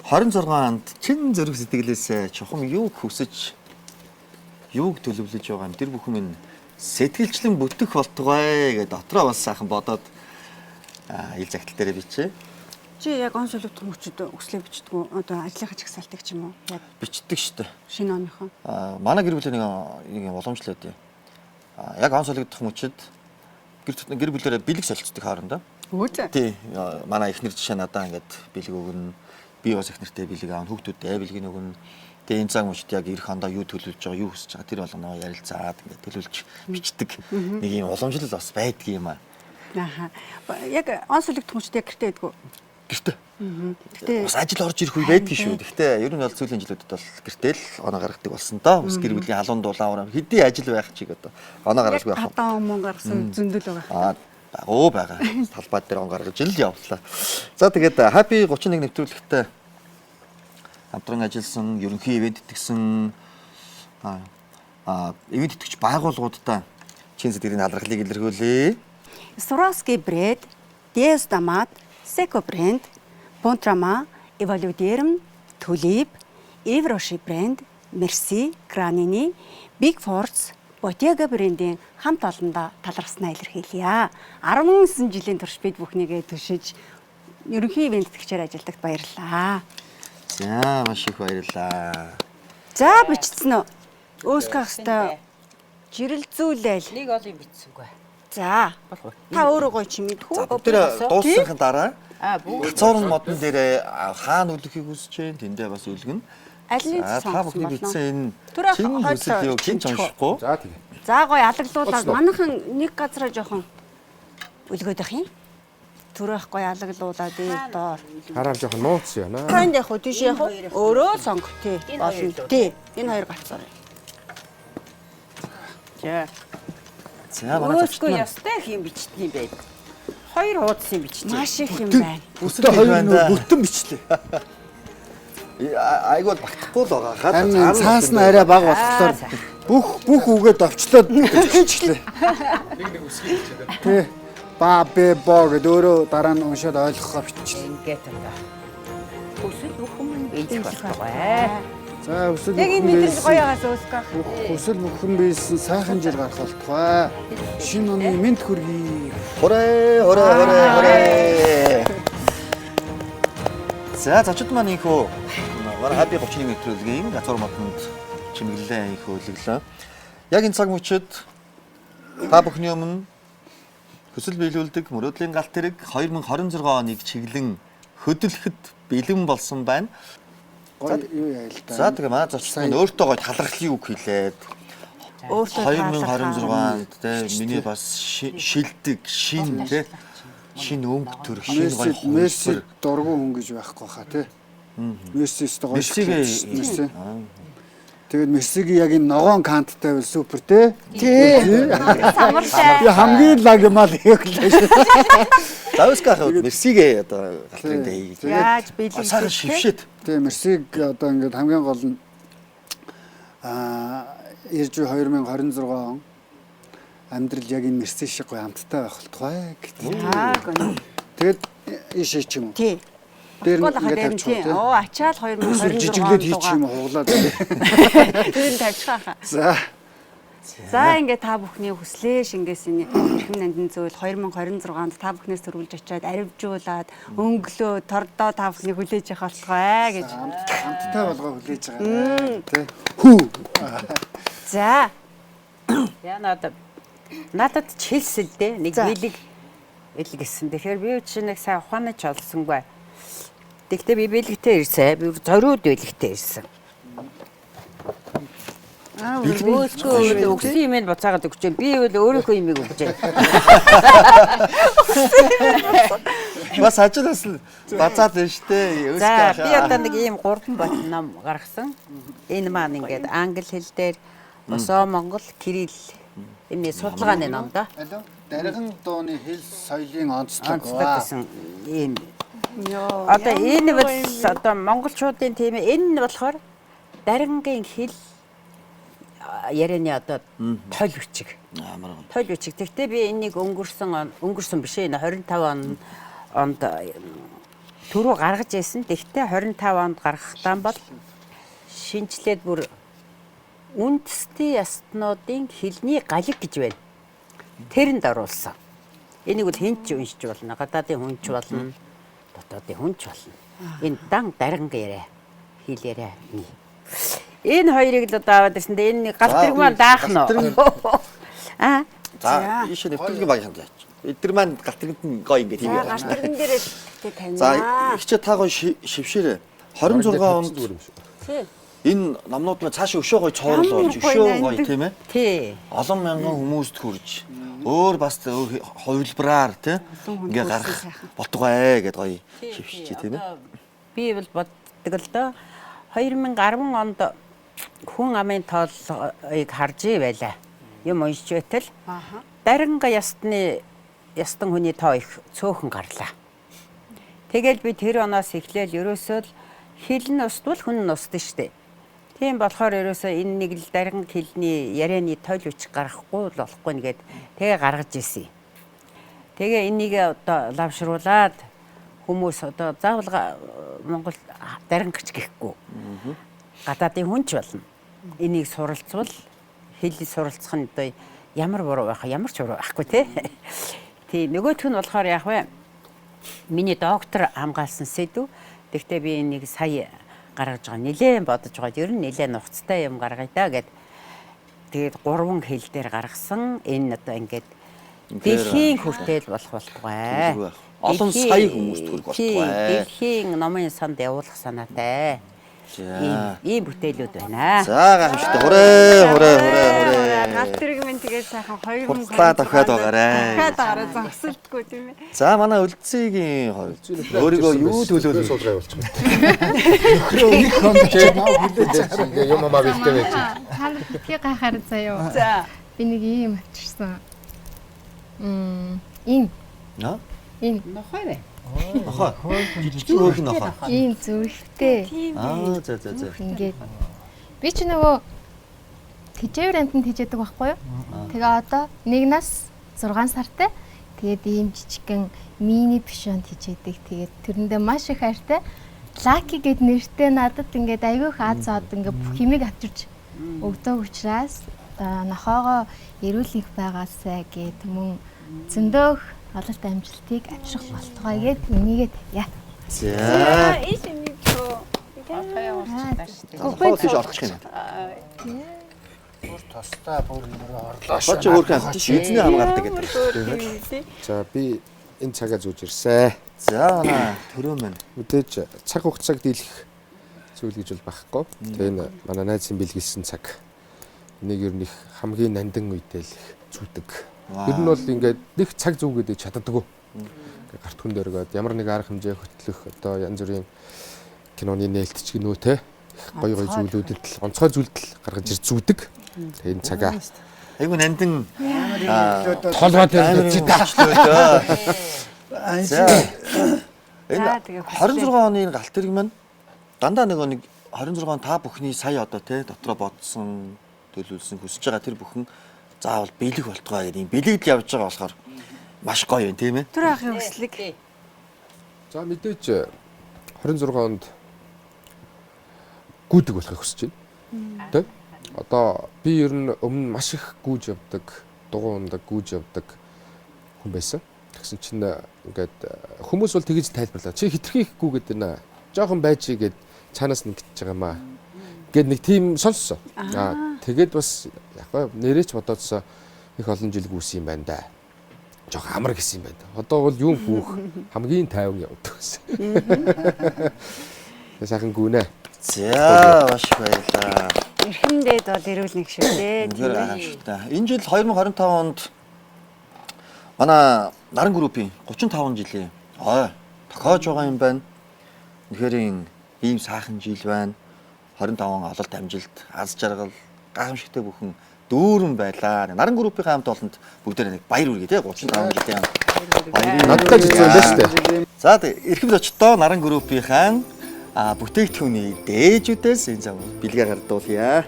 26-нд чин зөрөг сэтгэлээсээ чухам юуг хүсэж юуг төлөвлөж байгаа юм тэр бүхэн минь сэтгэлчлэн бүтэх болтугай гэдэг дотроо бас сайхан бодоод ил загтал дээр бичээ. Чи яг он солигдох мөчөд өслөө бичдэг үү? Одоо ажлынхаа чагсаалтыг ч юм уу? Яг Бичдэг штэ. шинэ оныхон. Манай гэр бүлийн нэг уламжлалт юм. Яг он солигдох мөчөд гэр бүлээрээ бэлэг солилцдог хаорондоо. Өөзөө. Тий, манай эхнэр жишээ надаа ингээд бэлэг өгнө. Би бас эхнэртэй бэлэг аав, хүүхдүүдтэй бэлгийг өгнө. Тэгээ энэ цаг мөчд яг ирэх хондоо юу төлөвлөж байгаа, юу хүсэж байгаа тэр болгоноо ярилцаад ингээд төлөвлөж бичдэг. Нэг юм уламжлал бас байдг юм аа. Ааха. Яг он солигдох мөчөд яг гэртээ байдгүй. гэртээ. Гэтэ Бас ажил орж ирэх үе байдгийн шүү. Гэхдээ ер нь бол сүүлийн жилүүдэд бол гэртэл оноо гаргадаг болсон доо. Бас гэр бүлийн халуун дулаан хэдий ажил байх чиг одоо оноо гаргалгүй байх. гадаа өмнө гаргасан зөндөл байгаа. Байгаа. Талбай дээр он гаргаж ил явлаа. За тэгээд Happy 31 нэвтрүүлэгтээ хамтран ажилласан, ерөнхий ивент итгэсэн ивент итгэгч байгууллагуудтай чин сэдвийн алархлыг илэрхиүүлье. Swarovski брэд, Diaz Damat, Seco брэнд, Bontrama, Evaluderm, Tulip, Evroshi брэнд, Merci, Granini, Big Force, Bottega брэндийн хамт олондоо талархснаа илэрхийлье. 19 жилийн турш бид бүхнийгээ төшиж ерөнхий ивент итгэгчээр ажилладагт баярлалаа. За маш их баярлалаа. За бичсэн үү? Өөсгөх хэвээр жирэлзүүлээл. Нэг ол юм бичсэнгүй. За. Та өөрөө гоё чимээд За хүү. бид нэр дуусахын дараа Бүгд цоорн модон дээр хаана үлдэхийг хүсэж байна. Тэндээ бас үлгэн. Аль нэг Та бүхний бичсэн Түрээ энэ чин хойд хүсэл юу чин уншихгүй. За тэгээ. За гоё алаглуулаад манайхан нэг газараа жоохон үлгөөд ах юм. Түрээх гоё алаглуулаад доор. Хараа жоохон нууц яана. Танд яг хөө тийш яг өөрөө сонг тий. Болно тий. Энэ хоёр гацаар. За. За манай Өөсгөө зочд ястай их юм бичдэг юм байд. 2 хуудас юм бичдэг. Маш их юм байна. хүсэл хоёр нөө бүтэн бичлээ. айгуул багтахгүй л байгаа. Харин цаас нь арай бага болохоор бүх үгээд авчлаад биччихлээ. Нэг үсгийг бичээд. Тий. Ба бэ бо гэдэг өөрөө дараа нь уншаад ойлгохоо биччихлээ. Ингээд одоо. Хүсэл бүхэн биелэх болтугай. За өсөл Яг энэ мэдрэмж гоёгаас өөсгөх. өсөл бүхэн биесэн сайхан жил гарах болтугай. Шинэ оны мэд хүргэе. Хорой. За зочид маань инхүү манай Happy 31 нэвтрүүлгийн газар модонд чимэглэлээ инхүү үлгэлээ. Яг энэ цаг мөчид та бүхний өмнө хүсэл биелүүлдэг мөрөөдлийн галт тэрэг 2026 оныг чиглэн хөдөлгөхөд бэлэн болсон байна. Гоё юу яа л да. За тэгээ манай зочид маань өөртөө гоё талархлын үг хэлээд Өөртөө 2026 онд те миний бас шилдэг шин те шин өнгө төрх шин гоё Месси хөлбөр дургу хүн гэж байхгүй хаа тий. Мессист гоё. Мессигээ Тэгээд Мессигийн яг энэ ногоон канттай бол супер тий. Самартай. Би хамгийн лаг юм аа хэлээ. Завсках Мессигээ одоо галтрын дээ. Яаж биелэх Сахан шившээд Тий Мессиг одоо ингээд хамгийн гол нь ирж 2026 он амьдрал яг энэ Месси шиг гоё амттай байх болтугай гэдэг. Аа гоо. Тэгээд ийшээ ч юм уу. Тий. Дээр нь Гол хаа ингээд дээр тавьчих тий. тий. Оо ачаал 2026 Жижиглээд хийчих юм уу хуглаад. Тэр нь тавьчих хаа. За За ингээд та бүхний хүслээ шингээсний эрхэм нандин зүйл 2026 онд та бүхнээс төрүүлж очиад аривжуулаад өнгөлөө тордоо та бүхний хүлээж явах болтугай гэж. амттай болгоо хүлээж байгаа тий. Хүү. За. Яа надад ч хэлсэн дээ. Нэг билэг гэсэн. Тэгэхээр би ч нэг сайн ухаанаач олсонгүй. Тэгтээ би бэлэгтэй ирсэн. Би зориуд бэлэгтэй ирсэн. Өөсгөө өгсөн юм буцаагаад өгч जैन. Би бол өөрийнхөө юмыг өгч जैन. бас ажлаас л базаад байна штэ. За би одоо нэг ийм 3 батн ном гаргасан. Энэ маань ингээд англи хэл дээр босоо монгол кирилл энэ судалгааны ном да. Алуу. Дарган дууны хэл соёлын онцлог гэсэн ийм. Одоо энэ бол одоо монголчуудын тийм энэ болохоор даргангийн хэл ярианы одоо тойл бичиг. Тойл бичиг. Тэгтээ би энийг өнгөрсөн биш ээ. Энэ 25 онд түрүү гаргаж ирсэн. Тэгтээ 25 онд гаргахтаа бол шинжлээд бүр үндэсний ястнуудын хэлний галиг гэж байна. Тэрэнд оруулсан. Энийг бол хэн ч уншиж болно. Гадаадын хүн ч болно. Дотоодын хүн ч болно. Энэ дан даргангийн яриа. Хэл яриа. Энэ хоёрыг л одоо аваад ирсэн. Энэ галт тэрэг маань даах нь. Аа. За ийш нэвтрүүлгийн баг хандаач. Эдгэр маань галт тэрэнд нь гоё ингэ тийм За яа. гаш тэрэн дээрээ тэ таньна. За ихчээ та гоё шившээрээ 26 онд Тий. Энэ намнууд маань цаашаа өшөө гоё цоорол болж өшөө гоё тийм ээ. Тий. Олон мянган хүмүүст хүрж өөр бас өөр хувилбараар тийм ингээ гарах болтугай гэдээ гоё хөвшиж тийм ээ. Би бол боддог л доо 2010 онд хүн амын тоолыг харж байлаа. Юм уншиж байтал даринга ястан хүний тоо их цөөхөн гарлаа. Тэгэл би тэр оноос эхлээл ерөөсөө хил нь уствал хүн нь устдаа штэ. Тийм болохоор ерөөсөө энэ нэг л дарин хилний ярианы тойл үчиг гаргахгүй л болохгүй нэгэд тэгээ гаргаж ирсэн. Тэгээ энийг одоо лавшруулад хүмүүс одоо заавал Монгол дарингч гэхгүй. Гадаадын хүнч болно. Энийг суралцвал хэл суралцах нь одоо ямар буруу байх ямар ч буруу байхгүй тий. Тий нөгөөх нь болохоор яг вэ миний доктор хамгаалсан сэдв. Тэгтээ би энийг сая гаргаж байгаа. Нилээн бодож байгаа. Ер нь нилээн нухацтай юм гаргая да гэд. Тэгээд 3 хэл дээр гаргасан. Энэ одоо ингээд дэлхийн хүртэл болох болтугай. Олон сая хүмүүст хүрэх болтугай. Дэлхийн номын санд явуулах санаатай. Ийм бүтээлүүд байна. За гайхамшигтай. Хүрээ. Галт тэрэг минь тэгээд сайхан 2000 Хурдлаа дахиад байгаарай. дахиад гараа зогсолтгүй тийм ээ. За манай үлцгийн өөрийгөө юу төлөөлөх суулгаа явуулчих. Нөхрөө их хонд наа хүлээж Юм амаа бэлдээ байж. Та нар битгий гайхаар заяа. За. Би нэг ийм авчирсан. Ийм. наа. Ийм. Нохой. Нохоо. Жижиг хөөх нохоо. Ийм зүрхтэй. За. Ингээд би ч нөгөө тэжээвэр амтнд тэжээдэг байхгүй юу? Тэгээ одоо нэг нас 6 сартай. Тэгээд ийм жижигхэн мини бишон тэжээдэг. Тэгээд тэрэндээ маш их хайртай. Лаки гэд нэртэй надад ингээд аягүй их аз ингээд бүх хэмиг авчирч өгдөг учраас нохоогоо эрүүл их байгаасай гэд мөн зөндөөх ололт амжилтыг авчрах болтугай гэд энийгээ тавья. За. Эс нэг чөө. Нохоо тийш орчих юм. бүр тостаа бүр нөр орлоо. Хооч өөрхөн эзний хамгаалдаг гэдэг. За би энэ цагаа зүүж ирсэн. За манай төрөө мэн. Мэдээж цаг хугацааг дийлэх зүйл гэж бол байхгүй. Тэгээ энэ манай найзын бэлгэлсэн цаг. Энийг ер нь их хамгийн нандин үедээ л зүүдэг. Ер нь бол ингээд нэг цаг зүүгээд чаддаггүй. Ингээд гарт хүн дээргээд ямар нэг арга хэмжээ хөтлөх одоо янз бүрийн киноны нээлтч гинөө те гоё зүйлүүдэд л онцгой зүйлд л гаргаж ир зүүдэг. Тэгээ энэ цагаа Айгу нандин толгой дээр цитаачлаа. За. Энэ 26 оны галт тэрэг маань дандаа нэг 26 он та бүхний сая одоо те дотроо бодсон төлөвлөсөн хүсэж байгаа тэр бүхэн заавал бэлэг болтугай гэдэг юм бэлэгдэл явж байгаа болохоор маш гоё юм тийм ээ. Тэр ахын хүслэг. За мэдээж 26 онд гүйдэг болохыг хүсэж байна. Тэ? Одоо би ер нь өмнө маш их гүйж явдаг, дугуй ундаг, гүйж явдаг хүн байсан. Тэгсэн чинь ингээд хүмүүс бол тэгж тайлбарлаа. Чи хитрхи их гүйгээд байна. Жохон байжий гэд цаанаас нь гэж байгаа юм аа. Гэт нэг тийм сонссон. Тэгээд бас яг нэрээч бодоодсоо их олон жил гүйсэн юм байна да. Жог амар гэсэн юм байна. Одоо бол юу гүйх хамгийн тайван явдаг гэсэн. Сайхан гүнэ. За маш баярлаа. Эрхэндээд бол эрүүл нэг шүү дээ. Тэр гайхамшигтай. Энэ жил 2025 онд манай Наран группийн 35 жилийн тохиож байгаа юм байна. Тэгэхээр ийм сайхан жил байна. 25 ололт амжилт, аз жаргал, гайхамшигтай бүхэн дүүрэн байлаа. Наран группийн хамт олонд бүгдээрээ нэг баяр үргээ те 35 жилийн Надад жижиг юм байна шүү дээ. За эрхэм зочдоо Наран группийн бүтээгдэхүүний дээжүүдээс энэ зам бэлгээ гардуулъя.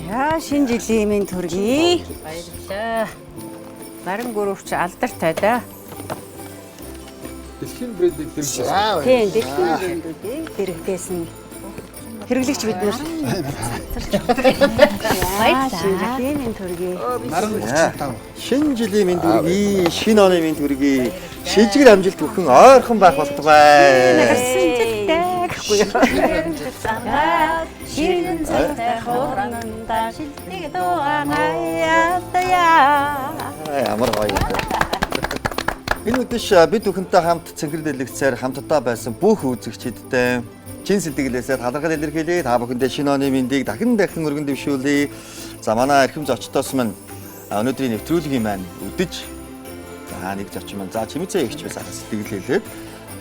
За шинэ жилийн минь төргий. Баярлалаа. Наран гөрөвч алдартай да. Дэлхийн брендийг дэрж Тийм дэлхийн брэндүүдийг дэрэгдээс нь хэрэглэгч бид нар. Баярлалаа. Шинэ жилийн минь төргий. Шинэ жилийн минь төргий, шинэ оны минь төргий. Шижгэр амжилт бүхэн ойрхон байх болтугай. Гэхгүй юу? Шинэ цагтай хоорондоо шилдэг дуугаа яатая. Ямар гоё юм бэ. Энэ үдэш бид бүхэнтэй хамт цэнхэр дэлгэцээр хамтдаа байсан бүх үзэгчидтэй чин сэтгэлээсээ талархал илэрхийлье. Та бүхэндээ шинэ оны мэндийг дахин өргөн дэвшүүлье. За манай эрхэм зочдоос мань өнөөдрийн нэвтрүүлгийн маань үдэж нэг зочин маань за чимээцээ ихч байсан сэтгэлээлээд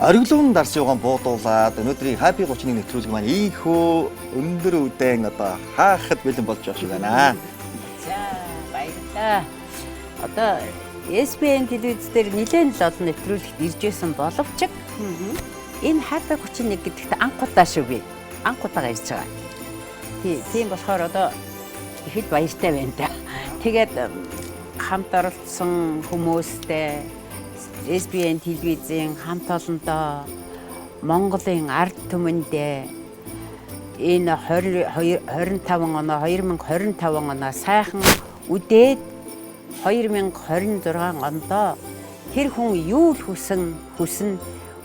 ориглон дарс юугаан буудуулаад өнөөдрийн Happy 31 нэвтрүүлэг маань ийхүү өндөр үдэн одоо хаахад бэлэн болж байгаа шиг байна. За баярлалаа. Одоо SBN телевиз дээр нэлээд л олон нэвтрүүлэгт ирж байсан боловч энэ Happy 31 гэдэгт анх удаа шүү би. Анх удаага ирж байгаа. Тийм болохоор одоо их л баяртай байна да. Тэгээд хамт оролцсон хүмүүстэй SBN телевизийн хамт олондоо Монголын ард түмэндээ энэ 2025 оноо сайхан үдээд 2026 ондоо тэр хүн юу л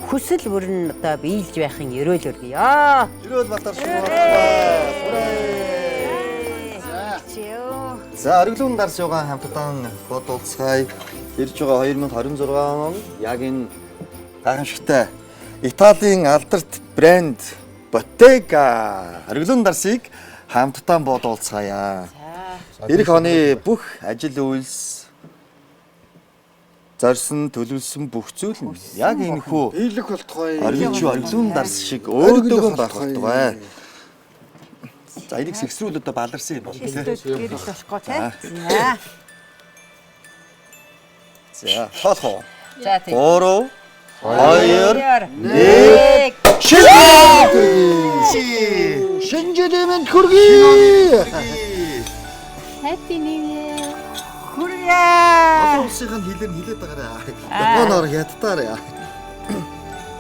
хүсэл бүрэн одоо биелж байхын ерөөл өргөё. Ерөөл батар За ориглон дарс юугаан хамтдаа бодуулцгаая. Ирж байгаа 2026 он яг энэ гайхамшигтай Италийн алдарт брэнд Bottega ориглон дарсыг хамтдаа бодуулцгаая. Эх оны бүх ажил үйлс зорьсон төлөвлөсөн бүх зүйл нь яг энэ хүү биелэх болтугай. ориглон дарс шиг өөртөө байх болтугай. За энийг сэгсрүүл одоо баларсан юм бол тийм. Гэрэл болохгүй тийм. За хоолхоо. За тийм. 3 2 1 Шинжлэмэнд хүргэе. Happy New Year. Хүрээ. Улсынхаа хэлээр хэлээд байгаарай. Японоор ядтаарай.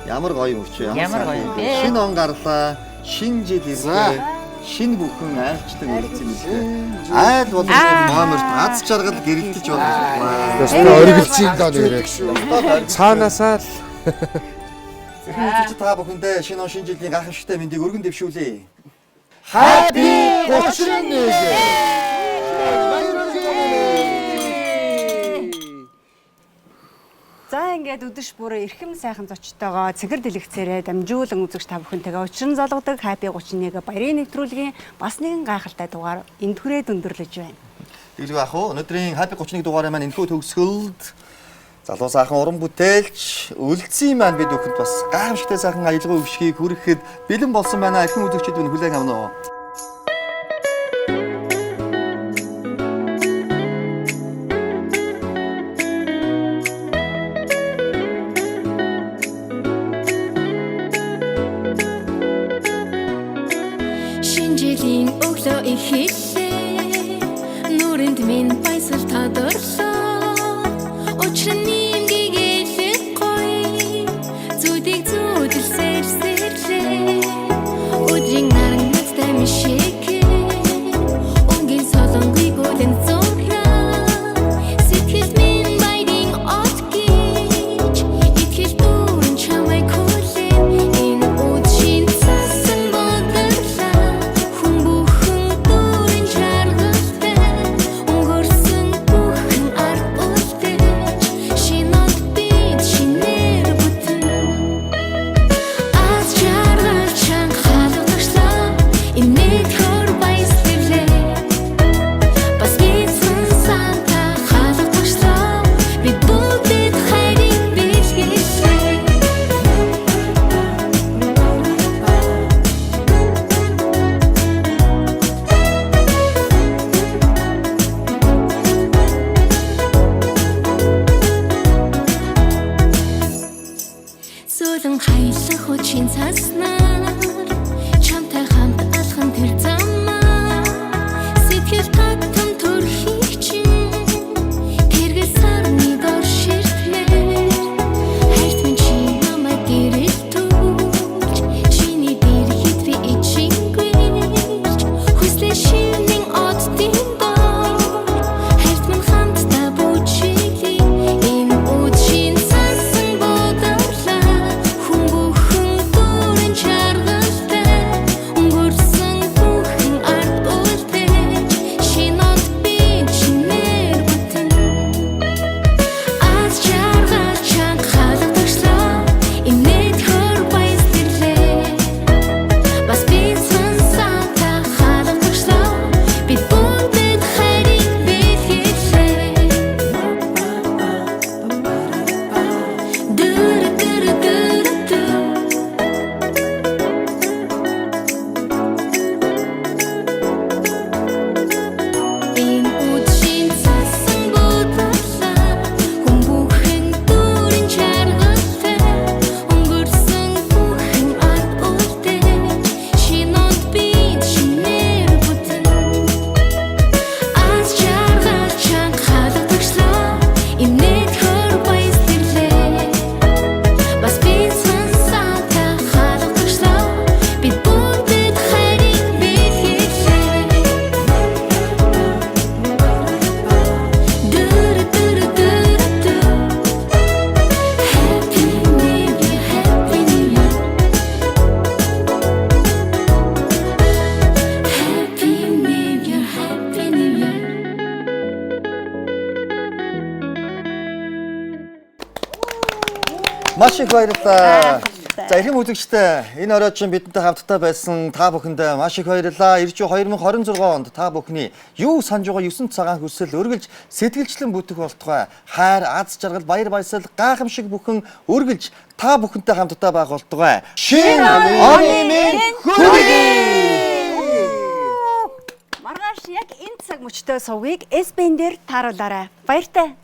Ямар гоё юм чи. Ямар гоё юм бэ? Шинэ он гарлаа. Шинэ жил ирлээ. Шинэ бүхэн айлчдаг үлдсэн юм шиг. Айл бол номерт аз жаргал гэрэлтэж байна. Ястаа ориглцын доо нэрээ. Цаанаасаа л Үзэж та бүхэндээ шинэ он шинэ жилийн гайхамшигтай мэндийг өргөн дэвшүүлье. Happy 31. За ингээд өдөш бүрээ эрхэм сайхан зочтойгоо цэнхэр дэлгэцээрээ дамжуулан үзэгч та бүхэнтэйгээ учран залгадаг Happy 31 баярын нэвтрүүлгийн бас нэгэн гайхалтай дугаар эндхүрээд өндөрлөж байна. Тэглэг ах уу өнөөдрийн Happy 31 дугаарыг маань энэхүү төгсгөлд залуу сайхан уран бүтээлч үлдсэн маань бид бүхэнд бас гайхамшигтай сайхан аялал өвшгийг хүрэхэд бэлэн болсон байна. Эрхэм үзэгчид минь хүлээн авна уу? Шинжлэлийн өглөө ихэллээ нүрэнд минь баясал тодорлоо учир нь гигэлэх гоё зүдийг зүдэлсээр сэрлээ өдрийн наран нүцтэй мишиг өнгийн солонгыг үлэн зураа сэтгэл минь баярын от гэж итгэл дүүрэн чамайг хүлээн энэ үдшийн цасан бодорлаа хүн бүхэн дүүрэн жаргалтай өнгөрсөн бүхэн ард үлдээж шинод бид шинээр бүтэн аз жаргал чанга халуучлаа энэ Маш их баярлалаа. За эрхэм үзэгчдээ энэ орой чинь бидэнтэй хамтдаа байсан та бүхэндээ маш их баярлалаа. Ирж буй 2026 онд та бүхний юу санаж байгаа 9 цагаан хүсэл өргөлж сэтгэлчлэн бүтэх болтугай хайр, аз жаргал, баяр баясгал гайхамшиг бүхэн өргөлж та бүхэнтэй хамтдаа байх болтугай. Шинэ оны минь хүргэе. Маргааш яг энэ цаг мөчтөө сувгийг SBN дээр тааруулаарай. Баяртай.